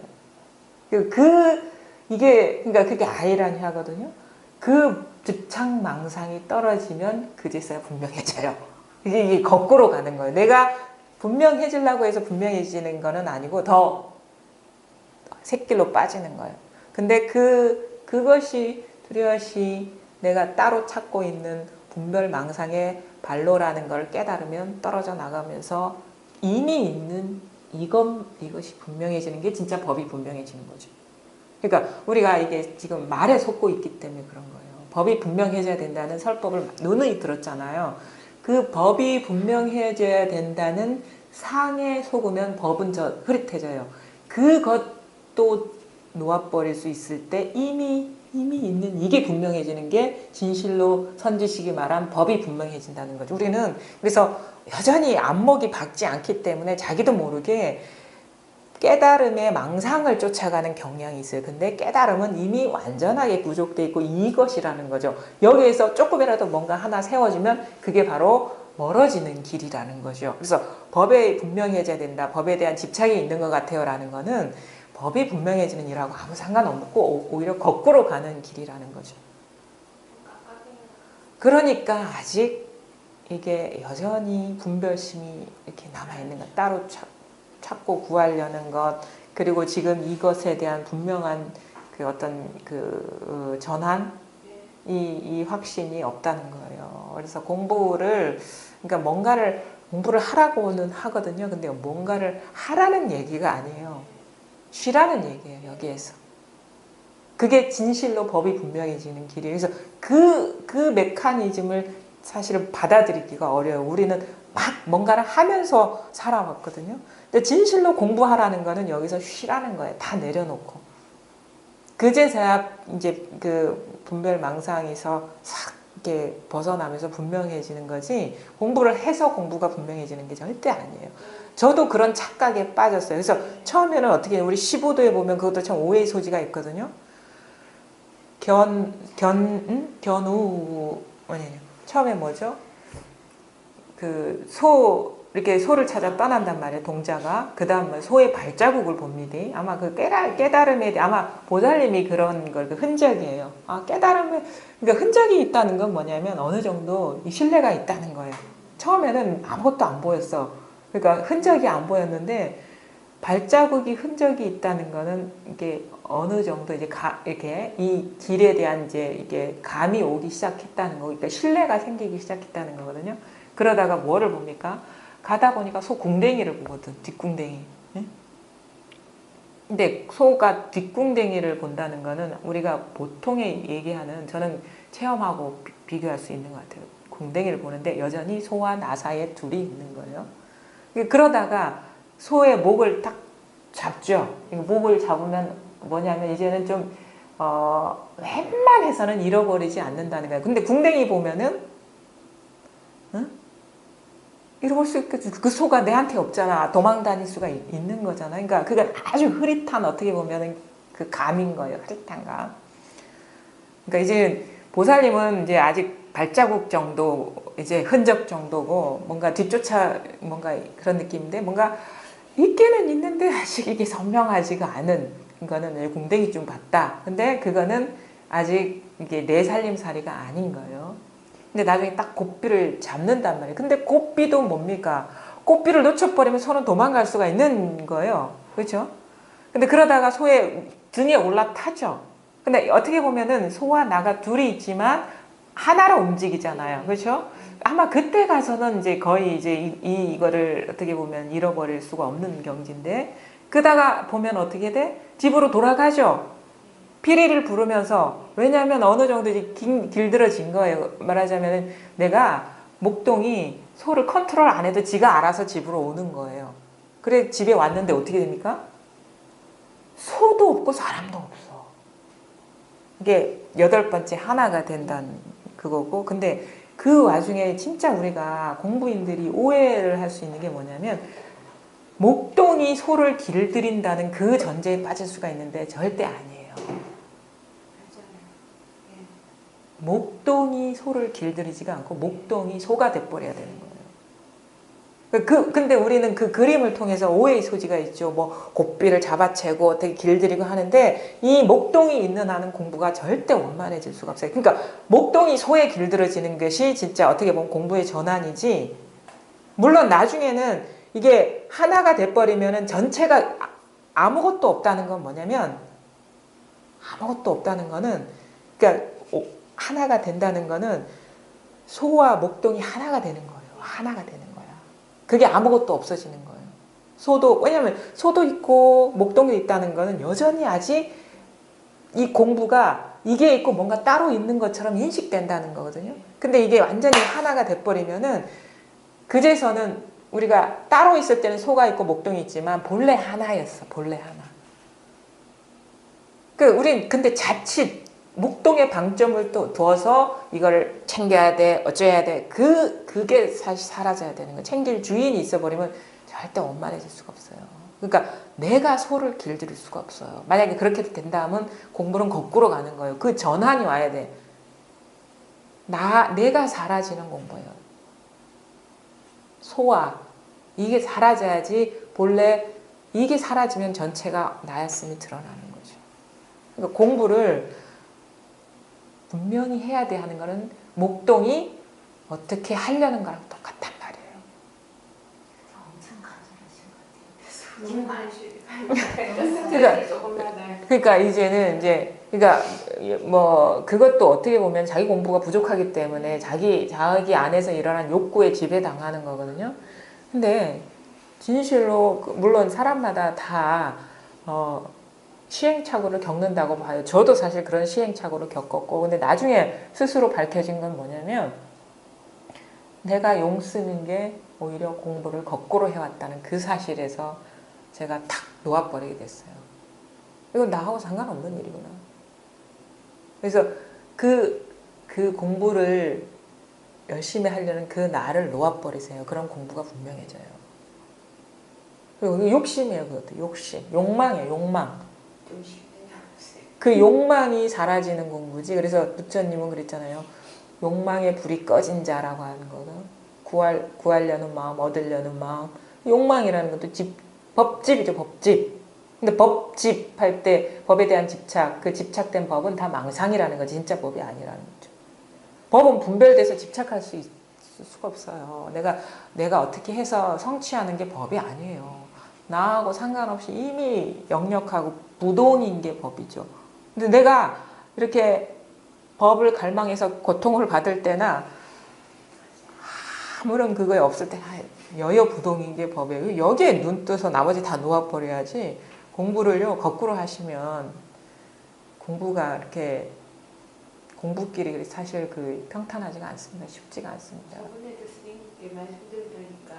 그러니까 그게 아이러니하거든요. 그 집착 망상이 떨어지면 그제서야 분명해져요. 이게 거꾸로 가는 거예요. 내가 분명해지려고 해서 분명해지는 거는 아니고 더 샛길로 빠지는 거예요. 근데 그것이 뚜렷이 내가 따로 찾고 있는 분별망상의 발로라는 걸 깨달으면 떨어져 나가면서 이미 있는 이것이 분명해지는 게 진짜 법이 분명해지는 거죠. 그러니까 우리가 이게 지금 말에 속고 있기 때문에 그런 거예요. 법이 분명해져야 된다는 설법을 누누이 들었잖아요. 그 법이 분명해져야 된다는 상에 속으면 법은 흐릿해져요. 그것도 놓아버릴 수 있을 때 이미 있는 이게 분명해지는 게 진실로 선지식이 말한 법이 분명해진다는 거죠. 우리는 그래서 여전히 안목이 박지 않기 때문에 자기도 모르게 깨달음의 망상을 쫓아가는 경향이 있어요. 근데 깨달음은 이미 완전하게 부족되어 있고 이것이라는 거죠. 여기에서 조금이라도 뭔가 하나 세워지면 그게 바로 멀어지는 길이라는 거죠. 그래서 법에 분명해져야 된다. 법에 대한 집착이 있는 것 같아요. 라는 거는 법이 분명해지는 일하고 아무 상관없고 오히려 거꾸로 가는 길이라는 거죠. 그러니까 아직 이게 여전히 분별심이 이렇게 남아있는 것, 따로 찾고 구하려는 것, 그리고 지금 이것에 대한 분명한 그 어떤 그 전환, 이 확신이 없다는 거예요. 그래서 그러니까 공부를 하라고는 하거든요. 근데 뭔가를 하라는 얘기가 아니에요. 쉬라는 얘기예요. 여기에서. 그게 진실로 법이 분명해지는 길이에요. 그래서 그 메커니즘을 사실은 받아들이기가 어려워요. 우리는 막 뭔가를 하면서 살아왔거든요. 근데 진실로 공부하라는 거는 여기서 쉬라는 거예요. 다 내려놓고. 그제서야 이제 그 분별망상에서 싹 이렇게 벗어나면서 분명해지는 거지, 공부를 해서 공부가 분명해지는 게 절대 아니에요. 저도 그런 착각에 빠졌어요. 그래서 처음에는 어떻게, 우리 15도에 보면 그것도 참 오해의 소지가 있거든요. 견우, 처음에 뭐죠? 이렇게 소를 찾아 떠난단 말이에요, 동자가. 그 다음 소의 발자국을 봅니다. 아마 그 깨달음에 대해, 아마 보살님이 그런 걸, 그 흔적이에요. 깨달음에, 그러니까 흔적이 있다는 건 뭐냐면 어느 정도 신뢰가 있다는 거예요. 처음에는 아무것도 안 보였어. 그러니까 흔적이 안 보였는데, 발자국이 흔적이 있다는 거는 이게 어느 정도 이제 이렇게 이 길에 대한 이제 이게 감이 오기 시작했다는 거, 그러니까 신뢰가 생기기 시작했다는 거거든요. 그러다가 뭐를 봅니까? 가다 보니까 소 궁뎅이를 보거든, 뒷궁뎅이. 근데 소가 뒷궁뎅이를 본다는 거는 우리가 보통에 얘기하는, 저는 체험하고 비교할 수 있는 것 같아요. 궁뎅이를 보는데 여전히 소와 나 사이에 둘이 있는 거예요. 그러다가 소의 목을 딱 잡죠. 목을 잡으면 뭐냐면 이제는 좀 웬만해서는 잃어버리지 않는다는 거예요. 근데 궁뎅이 보면은 잃어볼 수 있겠지. 그 소가 내한테 없잖아. 도망 다닐 수가 있는 거잖아. 그러니까 그건 아주 흐릿한, 어떻게 보면은 그 감인 거예요. 흐릿한 감. 그러니까 이제 보살님은 이제 아직 발자국 정도, 이제 흔적 정도고, 뭔가 뭔가 그런 느낌인데, 뭔가 있기는 있는데 아직 이게 선명하지가 않은 거는 궁뎅이 좀 봤다. 근데 그거는 아직 이게 내 살림살이가 아닌 거예요. 근데 나중에 딱 고삐를 잡는단 말이에요. 근데 고삐도 뭡니까? 고삐를 놓쳐버리면 소는 도망갈 수가 있는 거예요. 그렇죠? 근데 그러다가 소의 등에 올라타죠. 근데 어떻게 보면은 소와 나가 둘이 있지만 하나로 움직이잖아요. 그렇죠? 아마 그때 가서는 이제 거의 이제 이거를 어떻게 보면 잃어버릴 수가 없는 경지인데, 그러다가 보면 어떻게 돼? 집으로 돌아가죠. 피리를 부르면서. 왜냐하면 어느 정도 이제 길들어진 거예요. 말하자면 내가 목동이 소를 컨트롤 안 해도 지가 알아서 집으로 오는 거예요. 그래 집에 왔는데 어떻게 됩니까? 소도 없고 사람도 없어. 이게 8번째 하나가 된다는 그거고, 근데 그 와중에 진짜 우리가 공부인들이 오해를 할 수 있는 게 뭐냐면, 목동이 소를 길들인다는 그 전제에 빠질 수가 있는데 절대 아니에요. 목동이 소를 길들이지가 않고 목동이 소가 돼버려야 되는 거예요. 근데 우리는 그 그림을 통해서 오해의 소지가 있죠. 뭐 고삐를 잡아채고 어떻게 길들이고 하는데, 이 목동이 있는 한은 공부가 절대 원만해질 수가 없어요. 그러니까 목동이 소에 길들어지는 것이 진짜 어떻게 보면 공부의 전환이지, 물론 나중에는 이게 하나가 돼버리면은 전체가 아무것도 없다는 건 뭐냐면, 아무것도 없다는 거는, 그러니까 하나가 된다는 거는 소와 목동이 하나가 되는 거예요. 하나가 되는 거야. 그게 아무것도 없어지는 거예요. 소도, 왜냐면 소도 있고 목동도 있다는 거는 여전히 아직 이 공부가 이게 있고 뭔가 따로 있는 것처럼 인식된다는 거거든요. 근데 이게 완전히 하나가 돼버리면은, 그제서는 우리가 따로 있을 때는 소가 있고 목동이 있지만 본래 하나였어. 본래 하나. 우린 근데 자칫 목동에 방점을 또 두어서 이걸 챙겨야 돼, 어쩌야 돼, 그게 사실 사라져야 되는 거예요. 챙길 주인이 있어버리면 절대 원만해질 수가 없어요. 그러니까 내가 소를 길들일 수가 없어요. 만약에 그렇게 된다면 공부는 거꾸로 가는 거예요. 그 전환이 와야 돼. 내가 사라지는 공부예요. 소와 이게 사라져야지, 본래 이게 사라지면 전체가 나였음이 드러나는 거죠. 그러니까 공부를 분명히 해야 돼 하는 거는 목동이 어떻게 하려는 거랑 똑같단 말이에요. 엄청 간절하신 그러니까 이제는 이제, 그러니까 뭐 그것도 어떻게 보면 자기 공부가 부족하기 때문에 자기 안에서 일어난 욕구에 지배당하는 거거든요. 근데 진실로 물론 사람마다 다 시행착오를 겪는다고 봐요. 저도 사실 그런 시행착오를 겪었고, 근데 나중에 스스로 밝혀진 건 뭐냐면, 내가 용 쓰는 게 오히려 공부를 거꾸로 해왔다는 그 사실에서 제가 탁 놓아버리게 됐어요. 이건 나하고 상관없는 일이구나. 그래서 그 공부를 열심히 하려는 그 나를 놓아버리세요. 그럼 공부가 분명해져요. 그리고 욕심이에요. 그것도 욕심. 욕망이에요. 욕망. 그 욕망이 사라지는 공부지. 그래서 부처님은 그랬잖아요. 욕망의 불이 꺼진 자라고 하는 거는 구하려는 마음, 얻으려는 마음. 욕망이라는 것도 법집이죠. 법집. 근데 법집 할 때 법에 대한 집착, 그 집착된 법은 다 망상이라는 거지. 진짜 법이 아니라는 거죠. 법은 분별돼서 집착할 수 있을 수가 없어요. 내가 어떻게 해서 성취하는 게 법이 아니에요. 나하고 상관없이 이미 역력하고 부동인 게 법이죠. 근데 내가 이렇게 법을 갈망해서 고통을 받을 때나 아무런 그거에 없을 때 여여부동인 게 법이에요. 여기에 눈 떠서 나머지 다 놓아버려야지. 공부를요 거꾸로 하시면 공부가 이렇게 공부길이 사실 평탄하지가 않습니다. 쉽지가 않습니다. 저번에도 스님께 말씀드리니까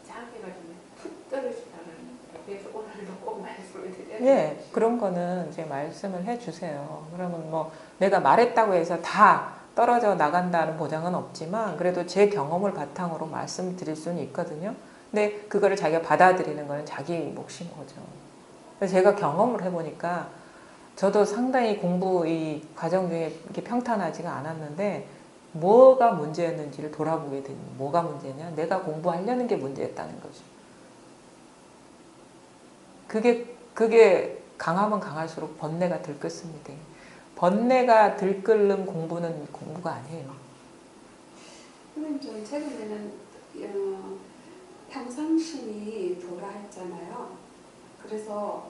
자기가 좀 툭 떨어지다는 그래서 오늘도 꼭 말씀을 드려요. 예, 그런 거는 이제 말씀을 해주세요. 그러면 뭐 내가 말했다고 해서 다 떨어져 나간다는 보장은 없지만 그래도 제 경험을 바탕으로 말씀드릴 수는 있거든요. 근데 그거를 자기가 받아들이는 거는 자기 몫인 거죠. 그래서 제가 경험을 해보니까 저도 상당히 공부 이 과정 중에 이렇게 평탄하지가 않았는데 뭐가 문제였는지를 돌아보게 되니 뭐가 문제냐? 내가 공부하려는 게 문제였다는 거죠. 그게 강하면 강할수록 번뇌가 들끓습니다. 번뇌가 들끓는 공부는 공부가 아니에요. 선생님, 전 최근에는 평상심이 도라 했잖아요. 그래서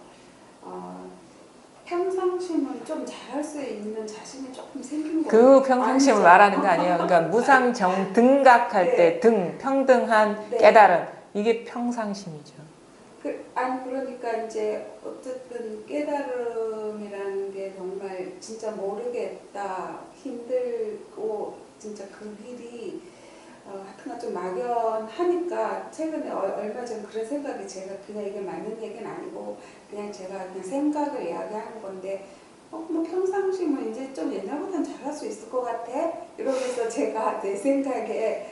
평상심은 좀 잘할 수 있는 자신이 조금 생긴 거예요. 그 평상심을 말하는 거 아니에요. 그러니까 무상정 등각할 네. 때 평등한 네. 깨달음 이게 평상심이죠. 그러니까 이제 어쨌든 깨달음이라는 게 정말 진짜 모르겠다, 힘들고 진짜 그 길이 하여튼간 좀 막연하니까 최근에 얼마 전 그런 생각이 제가 그냥 이게 맞는 얘기는 아니고 그냥 제가 그냥 생각을 이야기하는 건데 뭐 평상심은 이제 좀 옛날보다는 잘할 수 있을 것 같아 이러면서 제가 내 생각에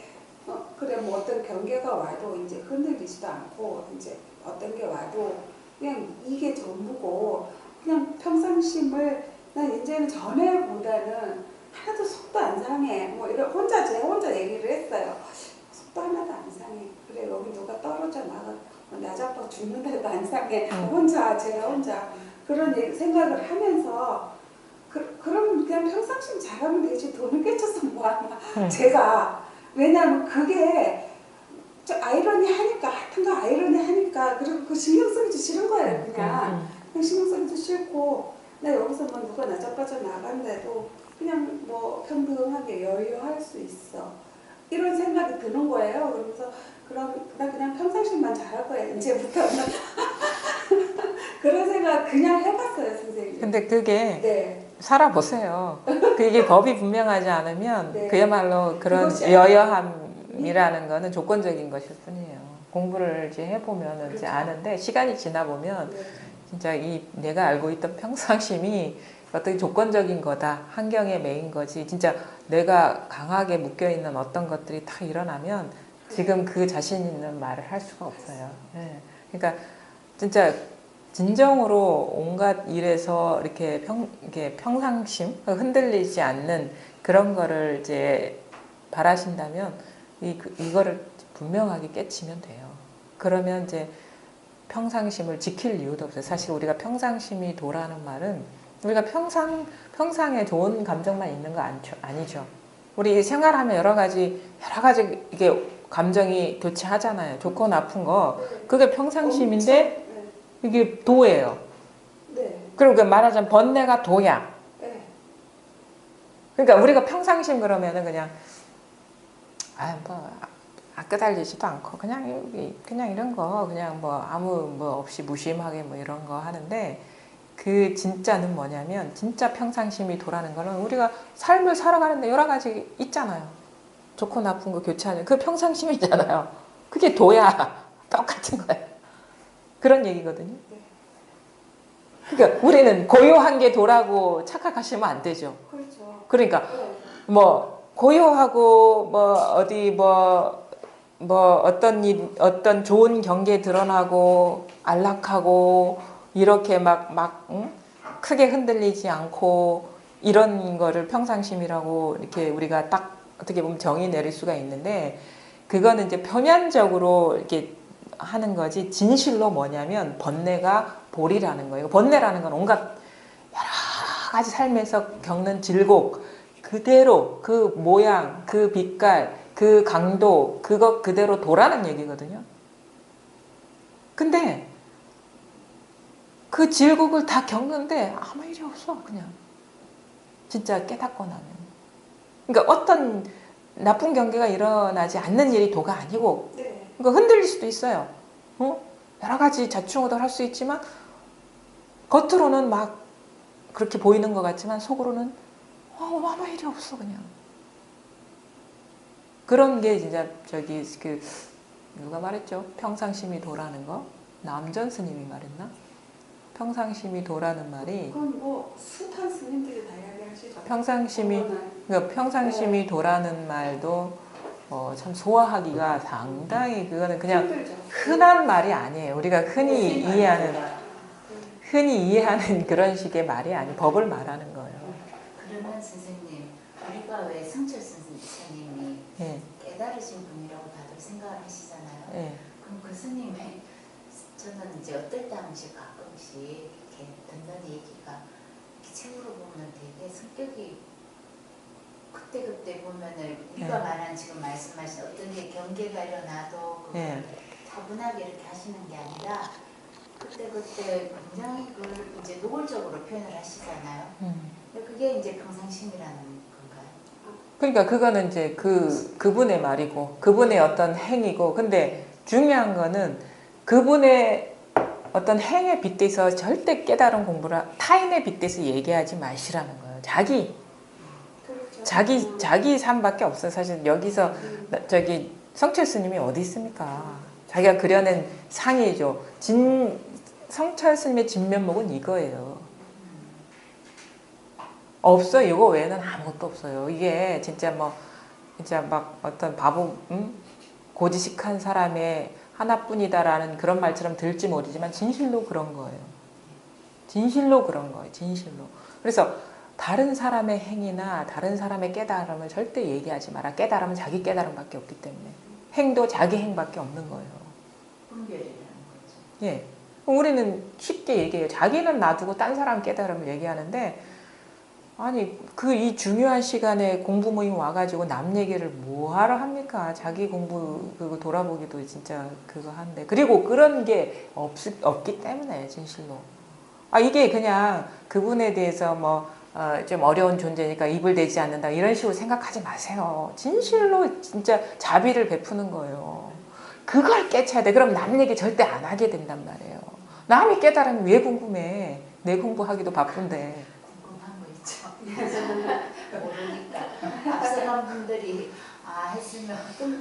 그래 뭐 어떤 경계가 와도 이제 흔들리지도 않고 이제 어떤 게 와도 그냥 이게 전부고 그냥 평상심을 난 이제는 전에보다는 하나도 속도 안 상해 뭐 이런 제 혼자 얘기를 했어요. 속도 하나도 안 상해. 그래 여기 누가 떨어져 나가 나자빠 죽는데도 안 상해. 제가 혼자 그런 생각을 하면서 그럼 그냥 평상심 잘하면 되지 돈을 깨쳐서 뭐하나 제가 왜냐하면 그게 아이러니하니까 하여튼간 아이러니하니까 그리고 그 신경 쓰기도 싫은 거예요. 그냥 신경 쓰기도 싫고 나 여기서 뭐 누가 나자빠져 나간데도 그냥 뭐 평등하게 여유할 수 있어 이런 생각이 드는 거예요. 그러면서 그럼 나 그냥 평상심만 잘할 거야 이제부터는 그런 생각 그냥 해봤어요 선생님. 근데 그게 네. 살아보세요. 그게 법이 분명하지 않으면 네. 그야말로 그런 여여함이라는 거는 조건적인 것일 뿐이에요. 공부를 이제 해보면 그렇죠. 이제 아는데 시간이 지나보면 네. 진짜 내가 알고 있던 평상심이 어떤 조건적인 거다. 환경에 매인 거지. 진짜 내가 강하게 묶여있는 어떤 것들이 다 일어나면 지금 그 자신 있는 말을 할 수가 없어요. 네. 그러니까 진짜 진정으로 온갖 일에서 이렇게 평상심, 흔들리지 않는 그런 거를 이제 바라신다면 이거를 분명하게 깨치면 돼요. 그러면 이제 평상심을 지킬 이유도 없어요. 사실 우리가 평상심이 도라는 말은 우리가 평상에 좋은 감정만 있는 거 아니죠. 우리 생활하면 여러 가지 이게 감정이 교체하잖아요. 좋고 나쁜 거. 그게 평상심인데 이게 도예요. 네. 그리고 말하자면 번뇌가 도야. 네. 그러니까 우리가 평상심 그러면은 그냥 끄달리지도 않고 그냥 이런 거 그냥 뭐 아무 뭐 없이 무심하게 뭐 이런 거 하는데 그 진짜는 뭐냐면 진짜 평상심이 도라는 거는 우리가 삶을 살아가는데 여러 가지 있잖아요. 좋고 나쁜 거 교체하는 그 평상심이잖아요. 그게 도야. 똑같은 거예요. 그런 얘기거든요. 그러니까 우리는 고요한 게 도라고 착각하시면 안 되죠. 그렇죠. 그러니까 네. 뭐 고요하고 뭐 어디 뭐 어떤 일 어떤 좋은 경계 드러나고 안락하고 이렇게 막 크게 흔들리지 않고 이런 거를 평상심이라고 이렇게 우리가 딱 어떻게 보면 정의 내릴 수가 있는데 그거는 이제 표면적으로 이렇게 하는 거지 진실로 뭐냐면 번뇌가 볼이라는 거예요. 번뇌라는 건 온갖 여러 가지 삶에서 겪는 질곡 그대로 그 모양, 그 빛깔, 그 강도 그것 그대로 도라는 얘기거든요. 근데 그 질곡을 다 겪는데 아무 일이 없어 그냥 진짜 깨닫고 나면. 그러니까 어떤 나쁜 경계가 일어나지 않는 일이 도가 아니고 네. 그러니까 흔들릴 수도 있어요. 여러 가지 자충우돌 할 수 있지만 겉으로는 막 그렇게 보이는 것 같지만 속으로는 아무 일이 없어 그냥. 그런 게 진짜 저기 그 누가 말했죠? 평상심이 도라는 거? 남전 스님이 말했나? 평상심이 도라는 말이 그건 뭐 숱한 스님들이 다 이야기하시죠. 그러니까 평상심이 도라는 말도 참 소화하기가 상당히 그거는 그냥 힘들죠. 흔한 말이 아니에요. 우리가 흔히 이해하는 그런 식의 말이 아니 법을 말하는 거예요. 그러면 선생님, 우리가 왜 성철 선생님이 예, 깨달으신 분이라고 다들 생각을 하시잖아요. 예, 그럼 그 스님의 저는 이제 어떨 때 한 번씩 가끔씩 이렇게 듣는 얘기가 이렇게 책으로 보면 되게 성격이 그때 보면은 우리가 네. 말한 지금 말씀하신 어떤 게 경계가 일어나도 그걸 예. 차분하게 이렇게 하시는 게 아니라 그때 굉장히 그걸 이제 노골적으로 표현을 하시잖아요. 근데 그게 이제 평상심이라는 건가요? 그러니까 그거는 이제 그분의 말이고 그분의 어떤 행위고 근데 중요한 거는 그분의 어떤 행에 빗대서 절대 깨달은 공부를 타인에 빗대서 얘기하지 마시라는 거예요. 그렇죠. 자기 삶밖에 없어요. 사실 여기서 저기 성철 스님이 어디 있습니까? 자기가 그려낸 상이죠. 성철 스님의 진면목은 이거예요. 없어요. 이거 외에는 아무것도 없어요. 이게 진짜 막 어떤 바보, 고지식한 사람의 하나뿐이다라는 그런 말처럼 들지 모르지만 진실로 그런 거예요. 진실로 그런 거예요. 진실로. 그래서 다른 사람의 행위나 다른 사람의 깨달음을 절대 얘기하지 마라. 깨달음은 자기 깨달음밖에 없기 때문에. 행도 자기 행밖에 없는 거예요. 분별이라는 거죠. 예. 우리는 쉽게 얘기해요. 자기는 놔두고 딴 사람 깨달음을 얘기하는데 아니 이 중요한 시간에 공부 모임 와가지고 남 얘기를 뭐하러 합니까? 자기 공부 그거 돌아보기도 진짜 그거 한데 그리고 그런 게 없기 때문에 진실로 이게 그냥 그분에 대해서 좀 어려운 존재니까 입을 대지 않는다 이런 식으로 생각하지 마세요. 진실로 진짜 자비를 베푸는 거예요. 그걸 깨쳐야 돼. 그럼 남 얘기 절대 안 하게 된단 말이에요. 남이 깨달으면 왜 궁금해? 내 공부하기도 바쁜데. 궁금한 거 있죠. 모르니까 앞서간 분들이 했으면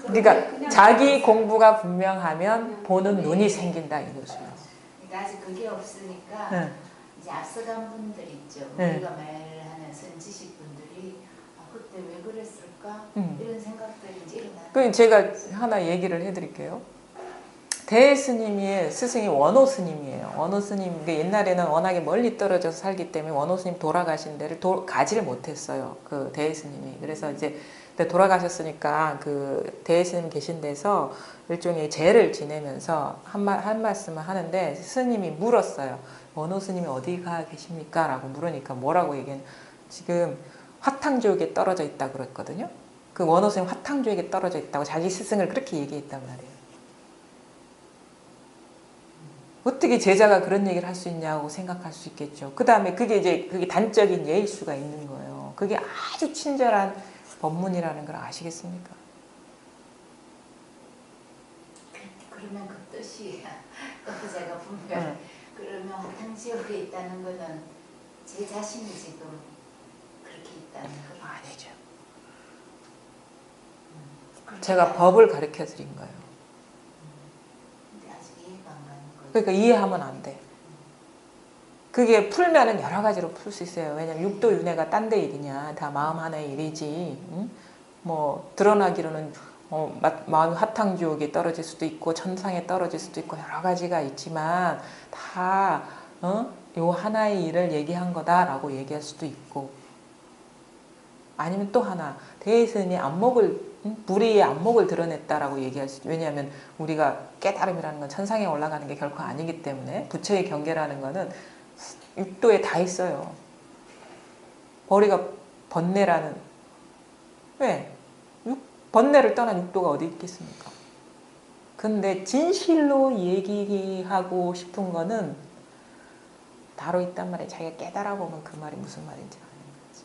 그러니까 자기 공부가 분명하면 보는 눈이 생긴다 이거죠. 그러니까 아직 그게 없으니까 네. 이제 앞서간 분들 있죠. 네. 우리가 말하는 선지식 분들이 그때 왜 그랬을까 이런 생각들이 이제 일어나는. 그럼 제가 하나 얘기를 해드릴게요. 대스님의 스승이 원호 스님이에요. 원호 스님 옛날에는 워낙에 멀리 떨어져서 살기 때문에 원호 스님 돌아가신 데를 가지를 못했어요. 그 대스님이. 그래서 이제 돌아가셨으니까 그 대스님 계신 데서 일종의 제를 지내면서 한 말씀을 하는데 스님이 물었어요. 원호 스님이 어디 가 계십니까? 라고 물으니까 뭐라고 얘기했냐. 지금 화탕지옥에 떨어져 있다고 그랬거든요. 그 원호 스님 화탕지옥에 떨어져 있다고 자기 스승을 그렇게 얘기했단 말이에요. 어떻게 제자가 그런 얘기를 할 수 있냐고 생각할 수 있겠죠. 그 다음에 그게 단적인 예일 수가 있는 거예요. 그게 아주 친절한 법문이라는 걸 아시겠습니까? 그러면 그 뜻이 또 제가 분별 그러면 화탕지옥에 있다는 거는 제 자신이 지금 그렇게 있다는 거 아니죠. 제가 법을 가르쳐 드린 거예요. 근데 아직 이해가 안 가는 거예요. 그러니까 이해하면 안 돼. 그게 풀면은 여러 가지로 풀 수 있어요. 왜냐면 육도 윤회가 딴 데 일이냐. 다 마음 하나의 일이지. 응? 뭐 드러나기로는 마음 화탕지옥에 떨어질 수도 있고 천상에 떨어질 수도 있고 여러 가지가 있지만 다 요 하나의 일을 얘기한 거다라고 얘기할 수도 있고, 아니면 또 하나 대스님이 안목을 불의의 안목을 드러냈다라고 얘기할 수 있죠. 왜냐하면 우리가 깨달음이라는 건 천상에 올라가는 게 결코 아니기 때문에 부처의 경계라는 거는 육도에 다 있어요. 벌이가 번뇌라는, 왜? 번뇌를 떠난 육도가 어디 있겠습니까? 근데 진실로 얘기하고 싶은 거는 바로 있단 말이에요. 자기가 깨달아 보면 그 말이 무슨 말인지 아는 거지.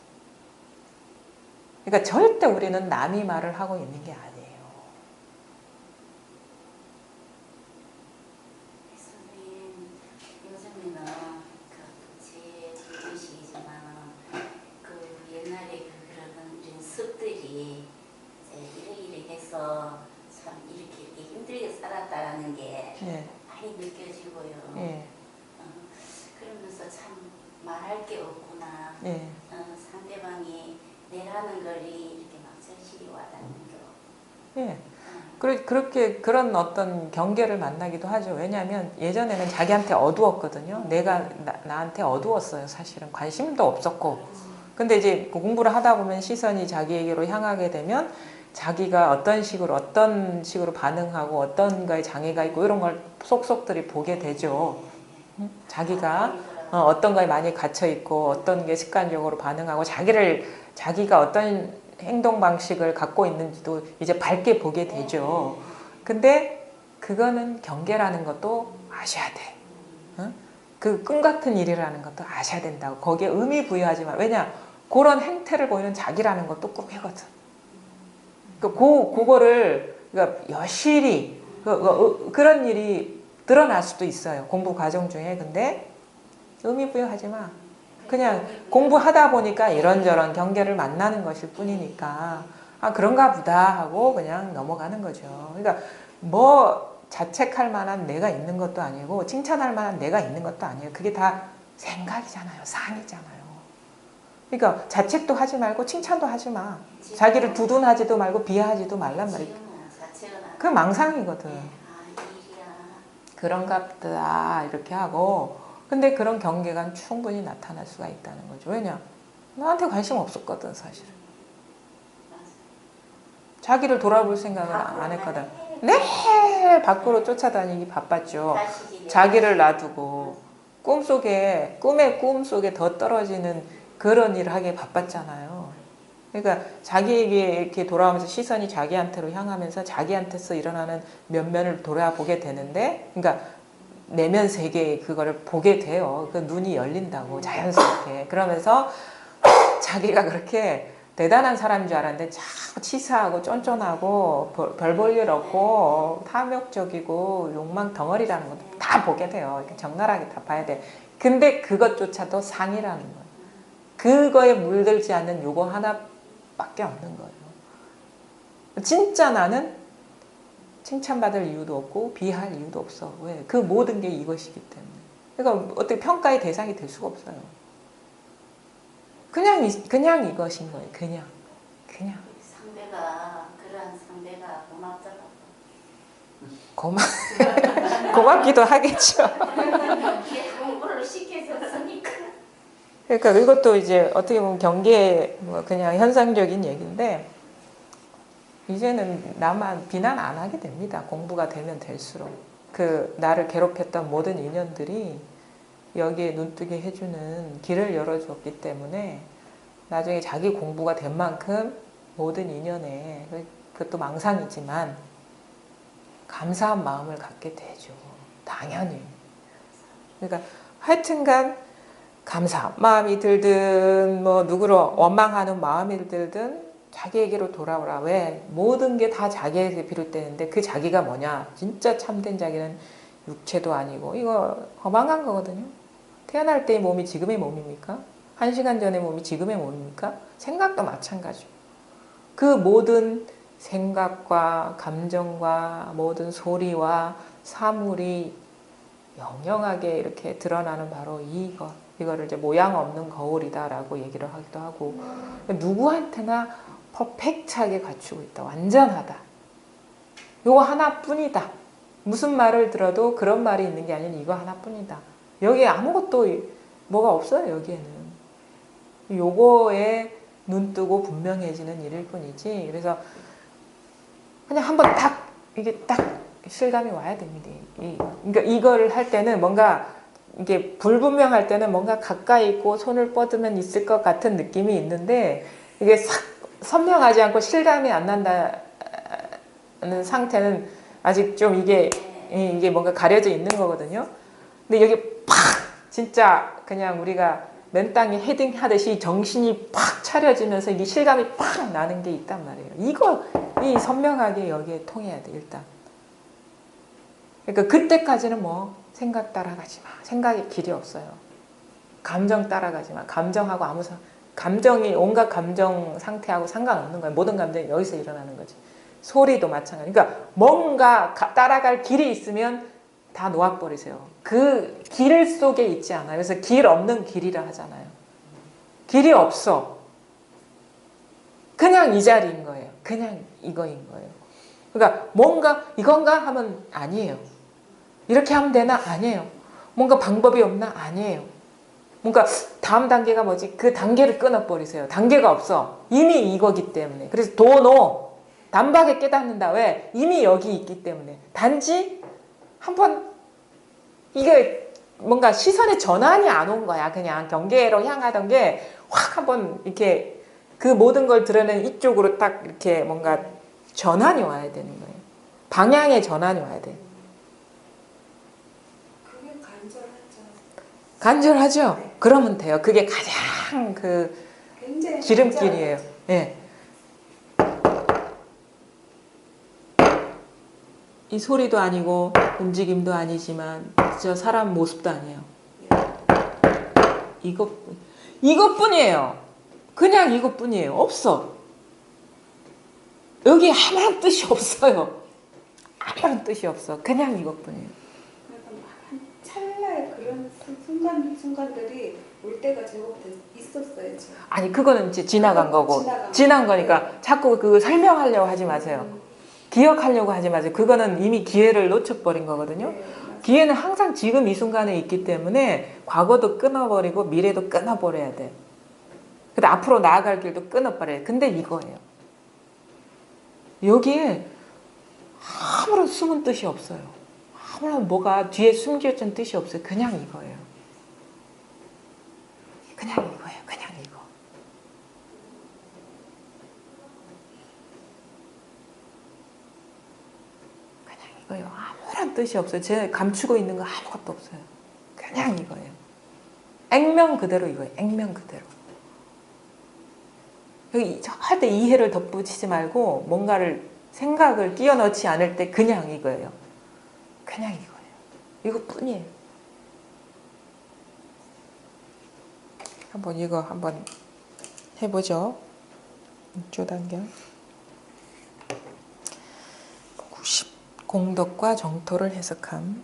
그러니까 절대 우리는 남이 말을 하고 있는 게 아니에요. 선생님, 요즘에는 제 의식이지만 옛날에 그런 이런 습들이 이래 해서 참 이렇게 힘들게 살았다라는 게 예. 많이 느껴지고요. 예. 그러면서 참 말할 게 없구나. 예. 상대방이 내라는 걸 이렇게 막 절실히 와닿는 거. 예. 그렇게 그런 어떤 경계를 만나기도 하죠. 왜냐하면 예전에는 자기한테 어두웠거든요. 내가 나한테 어두웠어요. 사실은 관심도 없었고. 근데 이제 공부를 하다 보면 시선이 자기에게로 향하게 되면 자기가 어떤 식으로 반응하고 어떤 거에 장애가 있고 이런 걸 속속들이 보게 되죠. 자기가 어떤 거에 많이 갇혀 있고 어떤 게 습관적으로 반응하고 자기가 어떤 행동 방식을 갖고 있는지도 이제 밝게 보게 되죠. 근데 그거는 경계라는 것도 아셔야 돼. 그 꿈 같은 일이라는 것도 아셔야 된다고. 거기에 의미 부여하지 마. 왜냐? 그런 행태를 보이는 자기라는 것도 꿈이거든. 그거를 그러니까 여실히 그런 일이 드러날 수도 있어요. 공부 과정 중에. 근데 의미 부여하지 마. 그냥 공부하다 보니까 이런저런 경계를 만나는 것일 뿐이니까 아 그런가 보다 하고 그냥 넘어가는 거죠. 그러니까 뭐 자책할 만한 내가 있는 것도 아니고 칭찬할 만한 내가 있는 것도 아니에요. 그게 다 생각이잖아요. 상이잖아요. 그러니까 자책도 하지 말고 칭찬도 하지 마. 자기를 두둔하지도 말고 비하하지도 말란 말이야. 그 망상이거든. 그런가 보다 이렇게 하고, 근데 그런 경계가 충분히 나타날 수가 있다는 거죠. 왜냐? 나한테 관심 없었거든 사실은. 자기를 돌아볼 생각을 안 했거든. 네, 밖으로 쫓아다니기 바빴죠. 자기를 놔두고 꿈의 꿈 속에 더 떨어지는 그런 일을 하기에 바빴잖아요. 그러니까 자기에게 이렇게 돌아오면서 시선이 자기한테로 향하면서 자기한테서 일어나는 면면을 돌아보게 되는데, 그러니까 내면 세계의 그거를 보게 돼요. 그 눈이 열린다고 자연스럽게. 그러면서 자기가 그렇게 대단한 사람인 줄 알았는데 참 치사하고 쫀쫀하고 별 볼 일 없고 탐욕적이고 욕망 덩어리라는 것도 다 보게 돼요. 이렇게 적나라하게 다 봐야 돼. 근데 그것조차도 상이라는 거예요. 그거에 물들지 않는 요거 하나밖에 없는 거예요. 진짜 나는 칭찬받을 이유도 없고 비할 이유도 없어. 왜? 그 모든 게 이것이기 때문에. 그러니까 어떻게 평가의 대상이 될 수가 없어요. 그냥 이것인 거예요. 그냥. 그런 상대가 고맙더라고. 고맙기도 하겠죠. 공부를 시켜줬으니까. 그러니까 이것도 이제 어떻게 보면 경계의 그냥 현상적인 얘기인데, 이제는 나만 비난 안 하게 됩니다. 공부가 되면 될수록. 그 나를 괴롭혔던 모든 인연들이 여기에 눈뜨게 해주는 길을 열어줬기 때문에 나중에 자기 공부가 된 만큼 모든 인연에, 그것도 망상이지만 감사한 마음을 갖게 되죠. 당연히. 그러니까 하여튼간 감사 마음이 들든 뭐 누구를 원망하는 마음이 들든 자기에게로 돌아오라. 왜? 모든 게 다 자기에게 비롯되는데 그 자기가 뭐냐? 진짜 참된 자기는 육체도 아니고 이거 허망한 거거든요. 태어날 때의 몸이 지금의 몸입니까? 1시간 전의 몸이 지금의 몸입니까? 생각도 마찬가지고. 그 모든 생각과 감정과 모든 소리와 사물이 영영하게 이렇게 드러나는 바로 이거를 이제 모양 없는 거울이다라고 얘기를 하기도 하고, 누구한테나 퍼펙트하게 갖추고 있다. 완전하다. 요거 하나뿐이다. 무슨 말을 들어도 그런 말이 있는 게 아닌 이거 하나뿐이다. 여기에 아무것도 뭐가 없어요. 여기에는. 요거에 눈 뜨고 분명해지는 일일 뿐이지. 그래서 그냥 한번 이게 딱 실감이 와야 됩니다. 그러니까 이거를 할 때는 뭔가 이게 불분명할 때는 뭔가 가까이 있고 손을 뻗으면 있을 것 같은 느낌이 있는데, 이게 싹 선명하지 않고 실감이 안 난다는 상태는 아직 좀 이게 뭔가 가려져 있는 거거든요. 근데 여기 팍 진짜 그냥 우리가 맨땅에 헤딩하듯이 정신이 팍 차려지면서 이게 실감이 팍 나는 게 있단 말이에요. 이 선명하게 여기에 통해야 돼 일단. 그러니까 그때까지는 뭐 생각 따라가지 마. 생각에 길이 없어요. 감정 따라가지 마. 감정하고 감정이 온갖 감정 상태하고 상관없는 거예요. 모든 감정이 여기서 일어나는 거지. 소리도 마찬가지. 그러니까 뭔가 따라갈 길이 있으면 다 놓아버리세요. 그 길 속에 있지 않아요. 그래서 길 없는 길이라 하잖아요. 길이 없어. 그냥 이 자리인 거예요. 그냥 이거인 거예요. 그러니까 뭔가 이건가 하면 아니에요. 이렇게 하면 되나? 아니에요. 뭔가 방법이 없나? 아니에요. 뭔가 다음 단계가 뭐지? 그 단계를 끊어버리세요. 단계가 없어. 이미 이거기 때문에. 그래서 도노 단박에 깨닫는다. 왜? 이미 여기 있기 때문에. 단지 한번 이게 뭔가 시선의 전환이 안 온 거야. 그냥 경계로 향하던 게 확 한번 이렇게 그 모든 걸 드러낸 이쪽으로 딱 이렇게 뭔가 전환이 와야 되는 거예요. 방향의 전환이 와야 돼. 그게 간절하죠. 간절하죠? 네. 그러면 돼요. 그게 가장 그 굉장히 지름길이에요. 간절하죠. 예. 이 소리도 아니고 움직임도 아니지만 저 사람 모습도 아니에요. 이것뿐이에요. 그냥 이것뿐이에요. 없어. 여기 아무런 뜻이 없어요. 아무런 뜻이 없어. 그냥 이것뿐이에요. 그러니까 한 찰나의 그런 순간들이 올 때가 제법 있었어요. 지금. 아니 그거는 이제 지나간 거고 지나간 지난 거니까 자꾸 그 설명하려고 하지 마세요. 기억하려고 하지 마세요. 그거는 이미 기회를 놓쳐버린 거거든요. 네, 기회는 항상 지금 이 순간에 있기 때문에 과거도 끊어버리고 미래도 끊어버려야 돼. 근데 앞으로 나아갈 길도 끊어버려야 돼. 근데 이거예요. 여기에 아무런 숨은 뜻이 없어요. 아무런 뭐가 뒤에 숨겨진 뜻이 없어요. 그냥 이거예요. 그냥 이거예요. 그냥 이거. 그냥 이거예요. 아무런 뜻이 없어요. 제가 감추고 있는 거 아무것도 없어요. 그냥 이거예요. 액면 그대로 이거예요. 액면 그대로. 여기 절대 이해를 덧붙이지 말고 뭔가를 생각을 끼워 넣지 않을 때 그냥 이거예요. 그냥 이거예요. 이것뿐이에요. 이거 한번 해보죠. 6조 단경. 90. 공덕과 정토를 해석함.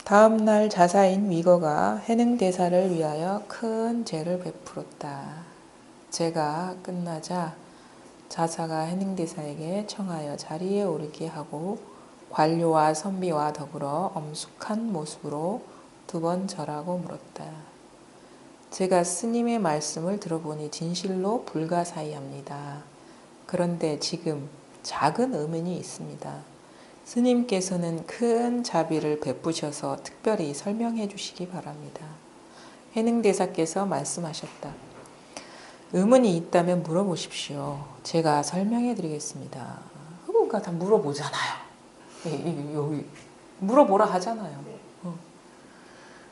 다음날 자사인 위거가 해능대사를 위하여 큰 제를 베풀었다. 제가 끝나자 자사가 해능대사에게 청하여 자리에 오르게 하고 관료와 선비와 더불어 엄숙한 모습으로 2번 절하고 물었다. 제가 스님의 말씀을 들어보니 진실로 불가사의합니다. 그런데 지금 작은 의문이 있습니다. 스님께서는 큰 자비를 베푸셔서 특별히 설명해 주시기 바랍니다. 해능대사께서 말씀하셨다. 의문이 있다면 물어보십시오. 제가 설명해 드리겠습니다. 그러니까 다 물어보잖아요. 여기 물어보라 하잖아요.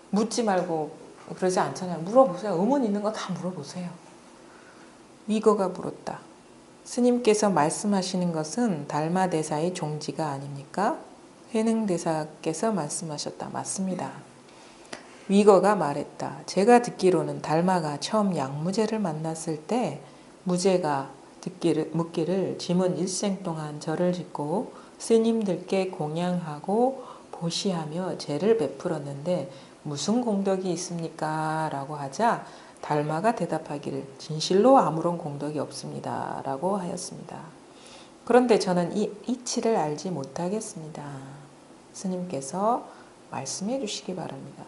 묻지 말고 그러지 않잖아요. 물어보세요. 의문 있는 거 다 물어보세요. 위거가 물었다. 스님께서 말씀하시는 것은 달마대사의 종지가 아닙니까? 회능대사께서 말씀하셨다. 맞습니다. 위거가 말했다. 제가 듣기로는 달마가 처음 양무제를 만났을 때 무제가 묻기를 짐은 일생 동안 절을 짓고 스님들께 공양하고 보시하며 죄를 베풀었는데 무슨 공덕이 있습니까? 라고 하자 달마가 대답하기를 진실로 아무런 공덕이 없습니다. 라고 하였습니다. 그런데 저는 이 이치를 알지 못하겠습니다. 스님께서 말씀해 주시기 바랍니다.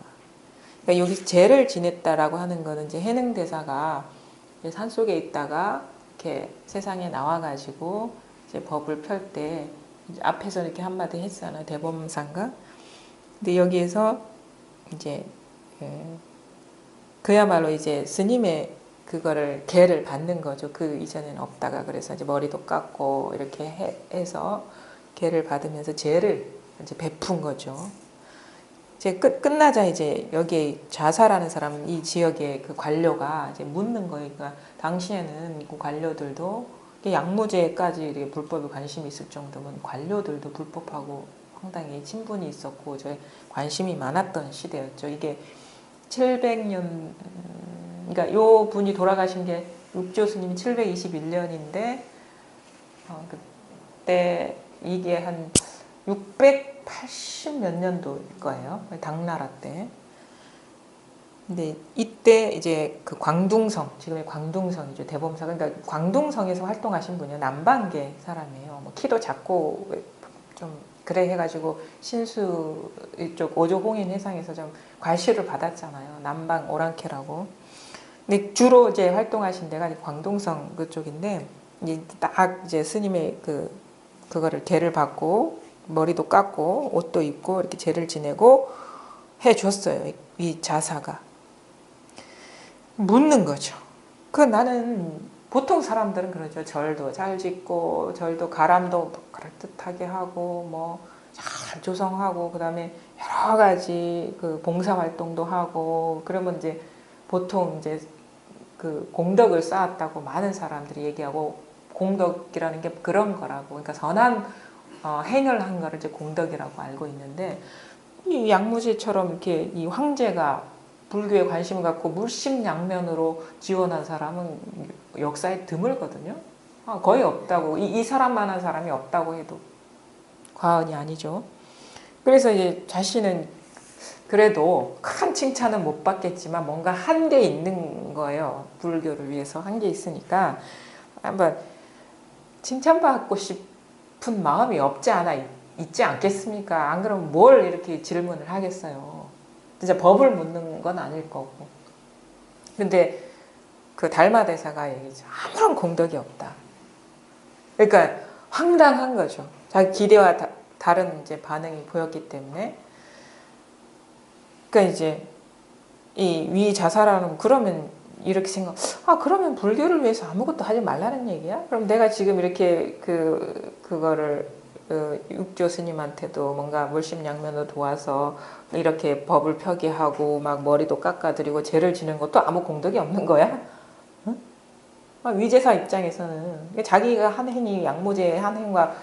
그러니까 여기 죄를 지냈다라고 하는 거는 이제 해능대사가 산속에 있다가 이렇게 세상에 나와가지고 이제 법을 펼 때 앞에서 이렇게 한마디 했잖아요. 대범상가. 근데 여기에서 이제 그야말로 이제 스님의 그거를 계를 받는 거죠. 그 이전에는 없다가 그래서 이제 머리도 깎고 이렇게 해서 계를 받으면서 죄를 이제 베푼 거죠. 이제 끝나자 이제 여기에 좌사라는 사람은 이 지역의 그 관료가 이제 묻는 거예요. 그러니까 당시에는 그 관료들도 양무제까지 이렇게 불법에 관심이 있을 정도면 관료들도 불법하고 상당히 친분이 있었고 저에 관심이 많았던 시대였죠. 이게 700년 그러니까 요 분이 돌아가신 게 육조 스님이 721년인데 그때 이게 한 680 몇 년도일 거예요. 당나라 때. 근데 이때 이제 그 광둥성, 지금의 광둥성이죠. 대범사. 그러니까 광둥성에서 활동하신 분이요. 남방계 사람이에요. 뭐 키도 작고 좀 그래 해가지고 신수 이쪽 오조홍인 해상에서 좀 괄시를 받았잖아요. 남방 오랑캐라고. 근데 주로 이제 활동하신 데가 광둥성 그쪽인데 이제 딱 이제 스님의 그거를 계를 받고 머리도 깎고 옷도 입고 이렇게 제를 지내고 해줬어요. 이 자사가. 묻는 거죠. 나는 보통 사람들은 그러죠. 절도 잘 짓고 절도 가람도 그럴듯하게 하고 뭐 잘 조성하고 그다음에 여러 가지 그 봉사 활동도 하고 그러면 이제 보통 이제 그 공덕을 쌓았다고 많은 사람들이 얘기하고 공덕이라는 게 그런 거라고. 그러니까 선한 행을 한 거를 이제 공덕이라고 알고 있는데 이 양무제처럼 이렇게 이 황제가 불교에 관심을 갖고 물심양면으로 지원한 사람은 역사에 드물거든요. 거의 없다고. 이 사람만한 사람이 없다고 해도 과언이 아니죠. 그래서 이제 자신은 그래도 큰 칭찬은 못 받겠지만 뭔가 한 게 있는 거예요. 불교를 위해서 한 게 있으니까 한번 칭찬받고 싶은 마음이 없지 않아 있지 않겠습니까? 안 그러면 뭘 이렇게 질문을 하겠어요. 진짜 법을 묻는 건 아닐 거고. 근데 그 달마대사가 얘기죠. 아무런 공덕이 없다. 그러니까 황당한 거죠. 자기 기대와 다른 이제 반응이 보였기 때문에. 그러니까 이제 이 위자사라는 그러면 이렇게 생각. 그러면 불교를 위해서 아무것도 하지 말라는 얘기야? 그럼 내가 지금 이렇게 그거를 육조 스님한테도 뭔가 물심양면으로 도와서 이렇게 법을 펴게 하고 막 머리도 깎아드리고 죄를 지는 것도 아무 공덕이 없는 거야? 응? 위제사 입장에서는 자기가 한 행이 양무제의 한 행과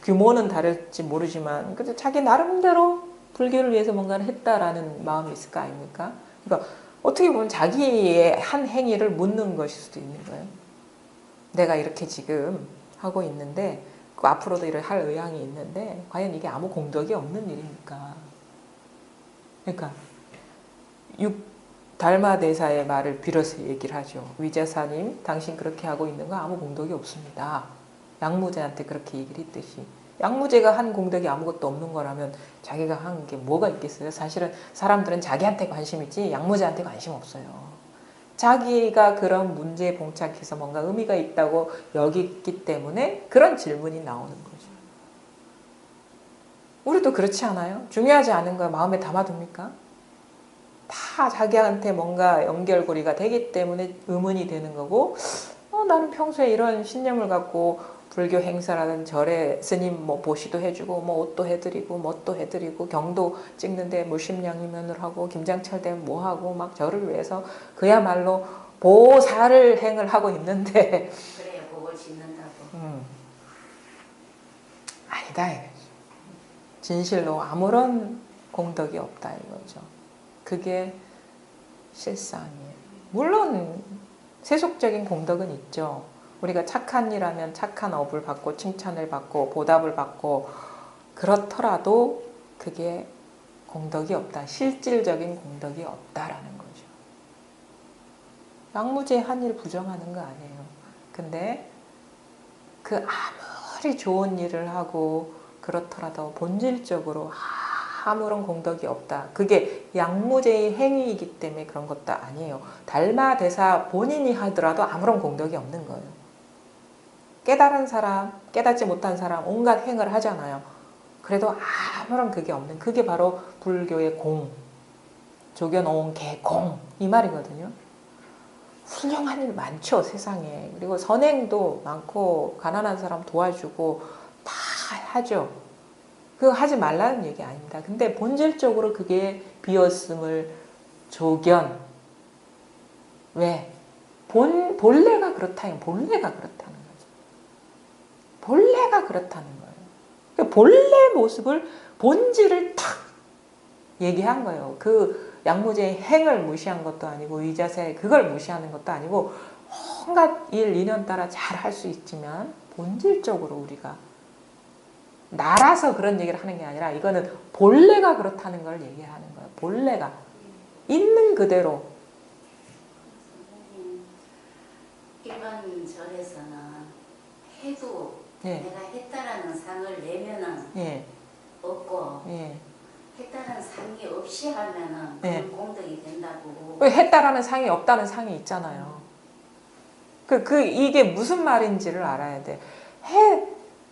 규모는 다를지 모르지만 그래도 자기 나름대로 불교를 위해서 뭔가를 했다라는 마음이 있을 거 아닙니까? 그러니까 어떻게 보면 자기의 한 행위를 묻는 것일 수도 있는 거예요. 내가 이렇게 지금 하고 있는데 앞으로도 이를 할 의향이 있는데 과연 이게 아무 공덕이 없는 일입니까? 그러니까 달마대사의 말을 빌어서 얘기를 하죠. 위제사님 당신 그렇게 하고 있는 거 아무 공덕이 없습니다. 양무제한테 그렇게 얘기를 했듯이 양무제가 한 공덕이 아무것도 없는 거라면 자기가 한 게 뭐가 있겠어요? 사실은 사람들은 자기한테 관심 있지 양무제한테 관심 없어요. 자기가 그런 문제에 봉착해서 뭔가 의미가 있다고 여기기 때문에 그런 질문이 나오는 거죠. 우리도 그렇지 않아요? 중요하지 않은 거 마음에 담아둡니까? 다 자기한테 뭔가 연결고리가 되기 때문에 의문이 되는 거고 나는 평소에 이런 신념을 갖고 불교 행사라든 절에 스님 뭐 보시도 해주고 뭐 옷도 해드리고 뭣도 해드리고 경도 찍는데 물심양면을 하고 김장철 되면 뭐 하고 막 절을 위해서 그야말로 보살을 행을 하고 있는데 그래요. 복을 짓는다고. 아니다 이거죠. 진실로 아무런 공덕이 없다 이거죠. 그게 실상이에요. 물론 세속적인 공덕은 있죠. 우리가 착한 일 하면 착한 업을 받고 칭찬을 받고 보답을 받고 그렇더라도 그게 공덕이 없다. 실질적인 공덕이 없다라는 거죠. 양무제 한일 부정하는 거 아니에요. 근데 그 아무리 좋은 일을 하고 그렇더라도 본질적으로 아무런 공덕이 없다. 그게 양무제의 행위이기 때문에 그런 것도 아니에요. 달마대사 본인이 하더라도 아무런 공덕이 없는 거예요. 깨달은 사람, 깨닫지 못한 사람 온갖 행을 하잖아요. 그래도 아무런 그게 없는, 그게 바로 불교의 공, 조견오온 개공 이 말이거든요. 훌륭한 일 많죠, 세상에. 그리고 선행도 많고 가난한 사람 도와주고 다 하죠. 그거 하지 말라는 얘기 아닙니다. 근데 본질적으로 그게 비었음을 조견. 왜? 본래가 그렇다면 본래가 그렇다는 거죠. 본래가 그렇다는 거예요. 그러니까 본래 모습을, 본질을 탁 얘기한 거예요. 그 양무제의 행을 무시한 것도 아니고 의자세 그걸 무시하는 것도 아니고 온갖 일 인연 따라 잘 할 수 있지만 본질적으로 우리가 나라서 그런 얘기를 하는 게 아니라 이거는 본래가 그렇다는 걸 얘기하는 거예요. 본래가 있는 그대로. 일반 절에서는 해도 예. 내가 했다라는 상을 내면은 예. 없고 예. 했다라는 상이 없이 하면은 예. 그 공덕이 된다고. 왜 했다라는 상이 없다는 상이 있잖아요. 이게 무슨 말인지를 알아야 돼.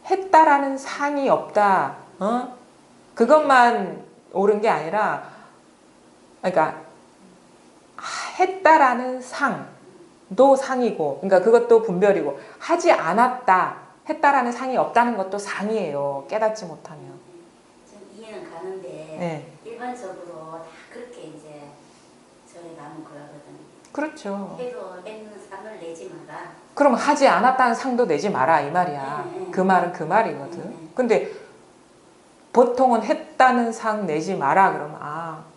했다라는 상이 없다. 그것만 옳은 게 아니라, 그러니까 했다라는 상도 상이고, 그러니까 그것도 분별이고, 하지 않았다, 했다라는 상이 없다는 것도 상이에요. 깨닫지 못하면. 좀 이해는 가는데 네. 일반적으로 다 그렇게 이제 절에 가면 그러거든요. 그렇죠. 해도 했는 상을 내지 마라. 그럼 하지 않았다는 상도 내지 마라 이 말이야. 그 말은 그 말이거든. 근데 보통은 했다는 상 내지 마라 그러면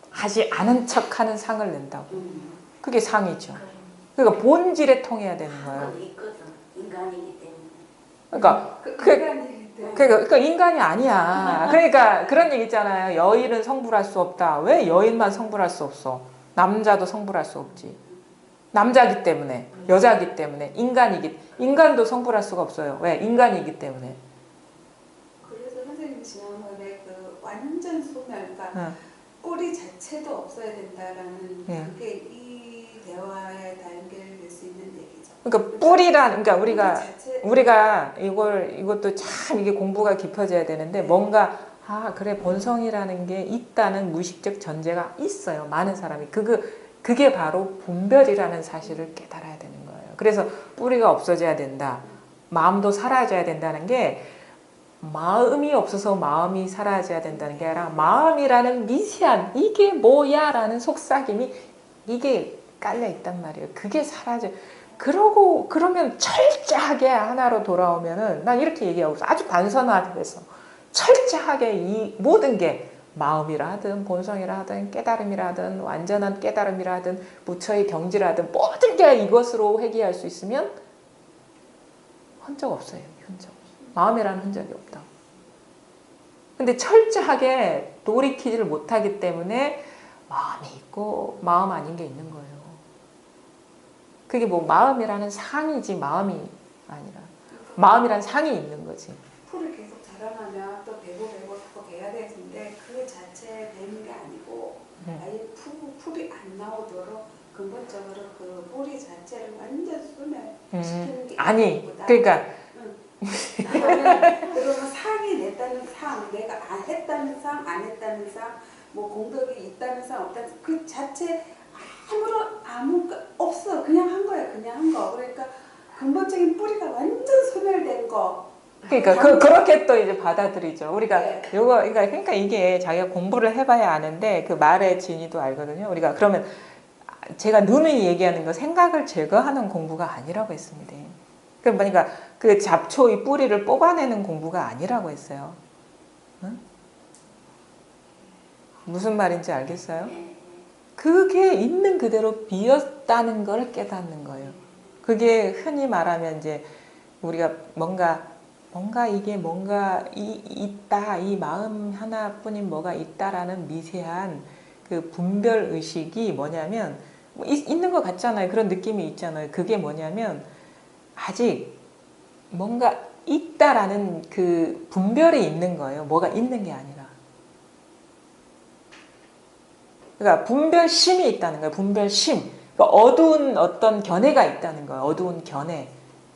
하지 않은 척하는 상을 낸다고. 그게 상이죠. 그러니까 본질에 통해야 되는 거예요. 그거 있거든. 인간이기 때문에. 그러니까 그러니까 인간이 아니야. 그러니까 그런 얘기 있잖아요. 여인은 성불할 수 없다. 왜 여인만 성불할 수 없어? 남자도 성불할 수 없지. 남자기 때문에, 여자기 때문에, 인간도 성불할 수가 없어요. 왜? 인간이기 때문에. 그래서 선생님 지난번에 그 완전 소멸, 그러니까 뿌리 자체도 없어야 된다라는 그게 이 대화에 다 연결될 수 있는 얘기죠. 그러니까 그러니까 우리가 이것도 참 이게 공부가 깊어져야 되는데 뭔가 그래 본성이라는 게 있다는 무의식적 전제가 있어요. 많은 사람이 그게 바로 분별이라는 사실을 깨달아야 되는 거예요. 그래서 뿌리가 없어져야 된다. 마음도 사라져야 된다는 게 마음이 없어서 마음이 사라져야 된다는 게 아니라 마음이라는 미세한 이게 뭐야 라는 속삭임이 이게 깔려 있단 말이에요. 그게 사라져. 그러면 철저하게 하나로 돌아오면은 난 이렇게 얘기하고 있어. 아주 단선화돼서 철저하게 이 모든 게 마음이라 하든 본성이라 하든 깨달음이라 든 완전한 깨달음이라 든 부처의 경지라든 모든 게 이것으로 회귀할 수 있으면 흔적 없어요. 흔적 없어요. 마음이라는 흔적이 없다. 근데 철저하게 돌이키지를 못하기 때문에 마음이 있고 마음 아닌 게 있는 거예요. 그게 뭐 마음이라는 상이지 마음이 아니라 마음이라는 상이 있는 거지. 풀을 계속 자라나면 또 배고 해야 되는데 그 자체 되는 게 아니고 아예 풀이 안 나오도록 근본적으로 그 뿌리 자체를 완전 소멸시키는 게 아니 그러니까 그러면 상이 냈다는 상, 내가 안 했다는 상, 안 했다는 상, 뭐 공덕이 있다는 상, 없다는 상, 그 자체 아무것도 없어. 그냥 한 거야. 그냥 한 거. 그러니까 근본적인 뿌리가 완전 소멸된 거. 그러니까 그렇게 또 이제 받아들이죠. 우리가 그러니까 이게 자기가 공부를 해봐야 아는데 그 말의 진위도 알거든요. 우리가 그러면 제가 누누이 얘기하는 거 생각을 제거하는 공부가 아니라고 했습니다. 그러니까 그 잡초의 뿌리를 뽑아내는 공부가 아니라고 했어요. 응? 무슨 말인지 알겠어요? 그게 있는 그대로 비었다는 걸 깨닫는 거예요. 그게 흔히 말하면 이제 우리가 뭔가 뭔가 이게 뭔가 있다, 이 마음 하나뿐인 뭐가 있다라는 미세한 그 분별 의식이 뭐냐면 뭐 있는 것 같잖아요. 그런 느낌이 있잖아요. 그게 뭐냐면 아직 뭔가 있다라는 그 분별이 있는 거예요. 뭐가 있는 게 아니라. 그러니까 분별심이 있다는 거예요. 분별심. 그러니까 어두운 어떤 견해가 있다는 거예요. 어두운 견해.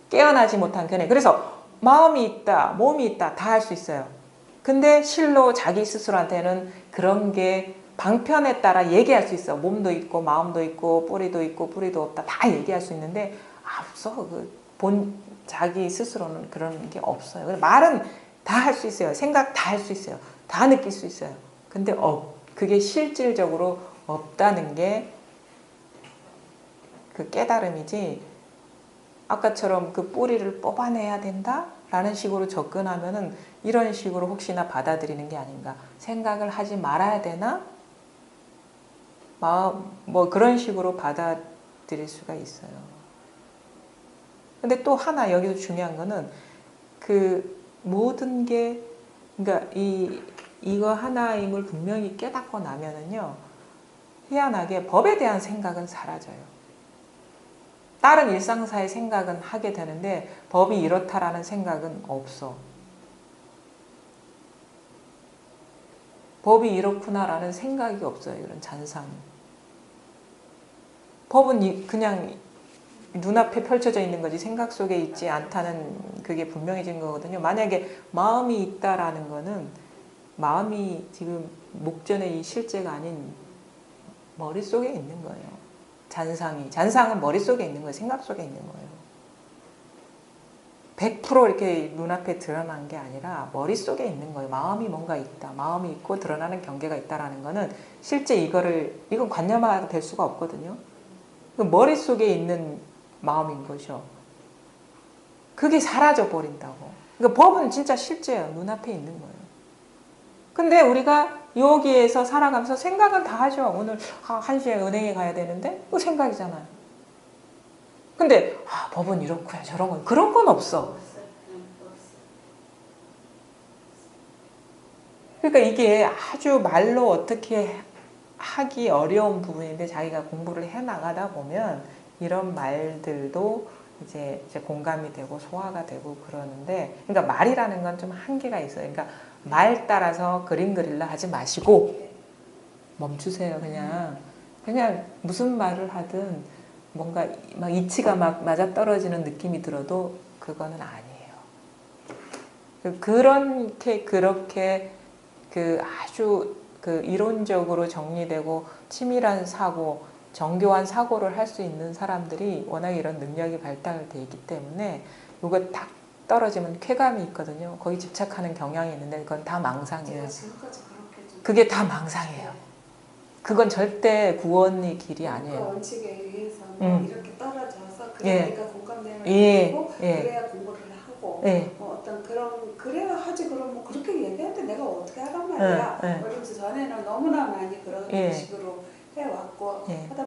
깨어나지 못한 견해. 그래서 마음이 있다, 몸이 있다, 다 할 수 있어요. 근데 실로 자기 스스로한테는 그런 게 방편에 따라 얘기할 수 있어. 몸도 있고, 마음도 있고, 뿌리도 있고, 뿌리도 없다. 다 얘기할 수 있는데, 없어. 자기 스스로는 그런 게 없어요. 말은 다 할 수 있어요. 생각 다 할 수 있어요. 다 느낄 수 있어요. 근데 그게 실질적으로 없다는 게 그 깨달음이지, 아까처럼 그 뿌리를 뽑아내야 된다? 라는 식으로 접근하면은 이런 식으로 혹시나 받아들이는 게 아닌가. 생각을 하지 말아야 되나? 뭐 그런 식으로 받아들일 수가 있어요. 근데 또 하나 여기서 중요한 거는 그 모든 게, 그러니까 이거 하나임을 분명히 깨닫고 나면은요, 희한하게 법에 대한 생각은 사라져요. 다른 일상사의 생각은 하게 되는데 법이 이렇다라는 생각은 없어. 법이 이렇구나라는 생각이 없어요. 이런 잔상이. 법은 그냥 눈앞에 펼쳐져 있는 거지 생각 속에 있지 않다는 그게 분명해진 거거든요. 만약에 마음이 있다라는 거는 마음이 지금 목전의 이 실제가 아닌 머릿속에 있는 거예요. 잔상은 머릿속에 있는 거예요. 생각 속에 있는 거예요. 100% 이렇게 눈앞에 드러난 게 아니라 머릿속에 있는 거예요. 마음이 뭔가 있다. 마음이 있고 드러나는 경계가 있다라는 거는 실제 이건 관념화가 될 수가 없거든요. 머릿속에 있는 마음인 거죠. 그게 사라져 버린다고. 그러니까 법은 진짜 실제예요. 눈앞에 있는 거예요. 근데 우리가 여기에서 살아가면서 생각은 다 하죠. 오늘 1시에 은행에 가야 되는데 그거 생각이잖아요. 근데 법은 이렇고요. 저런 건 그런 건 없어. 그러니까 이게 아주 말로 어떻게 하기 어려운 부분인데 자기가 공부를 해 나가다 보면 이런 말들도 이제 공감이 되고 소화가 되고 그러는데, 그러니까 말이라는 건 좀 한계가 있어요. 그러니까 말 따라서 그림 그리려 하지 마시고 멈추세요. 그냥 무슨 말을 하든 뭔가 막 이치가 막 맞아 떨어지는 느낌이 들어도 그거는 아니에요. 그렇게 그 아주 그 이론적으로 정리되고 치밀한 사고, 정교한 사고를 할 수 있는 사람들이 워낙 이런 능력이 발달되어 있기 때문에 이거 딱 떨어지면 쾌감이 있거든요. 거기 집착하는 경향이 있는데 그건 다 망상이에요. 그게 다 망상이에요. 그건 절대 구원의 길이 아니에요. 그 원칙에 의해서 이렇게 떨어져서 그래야 예. 내가 공감대를 예. 가지고 예. 그래야 공부를 하고 예. 뭐 어떤 그래야 하지. 그럼 뭐 그렇게 얘기하는데 내가 어떻게 하란 말이야. 예. 예. 그러면서 전에는 너무나 많이 그런 예. 식으로 해왔고 예. 하다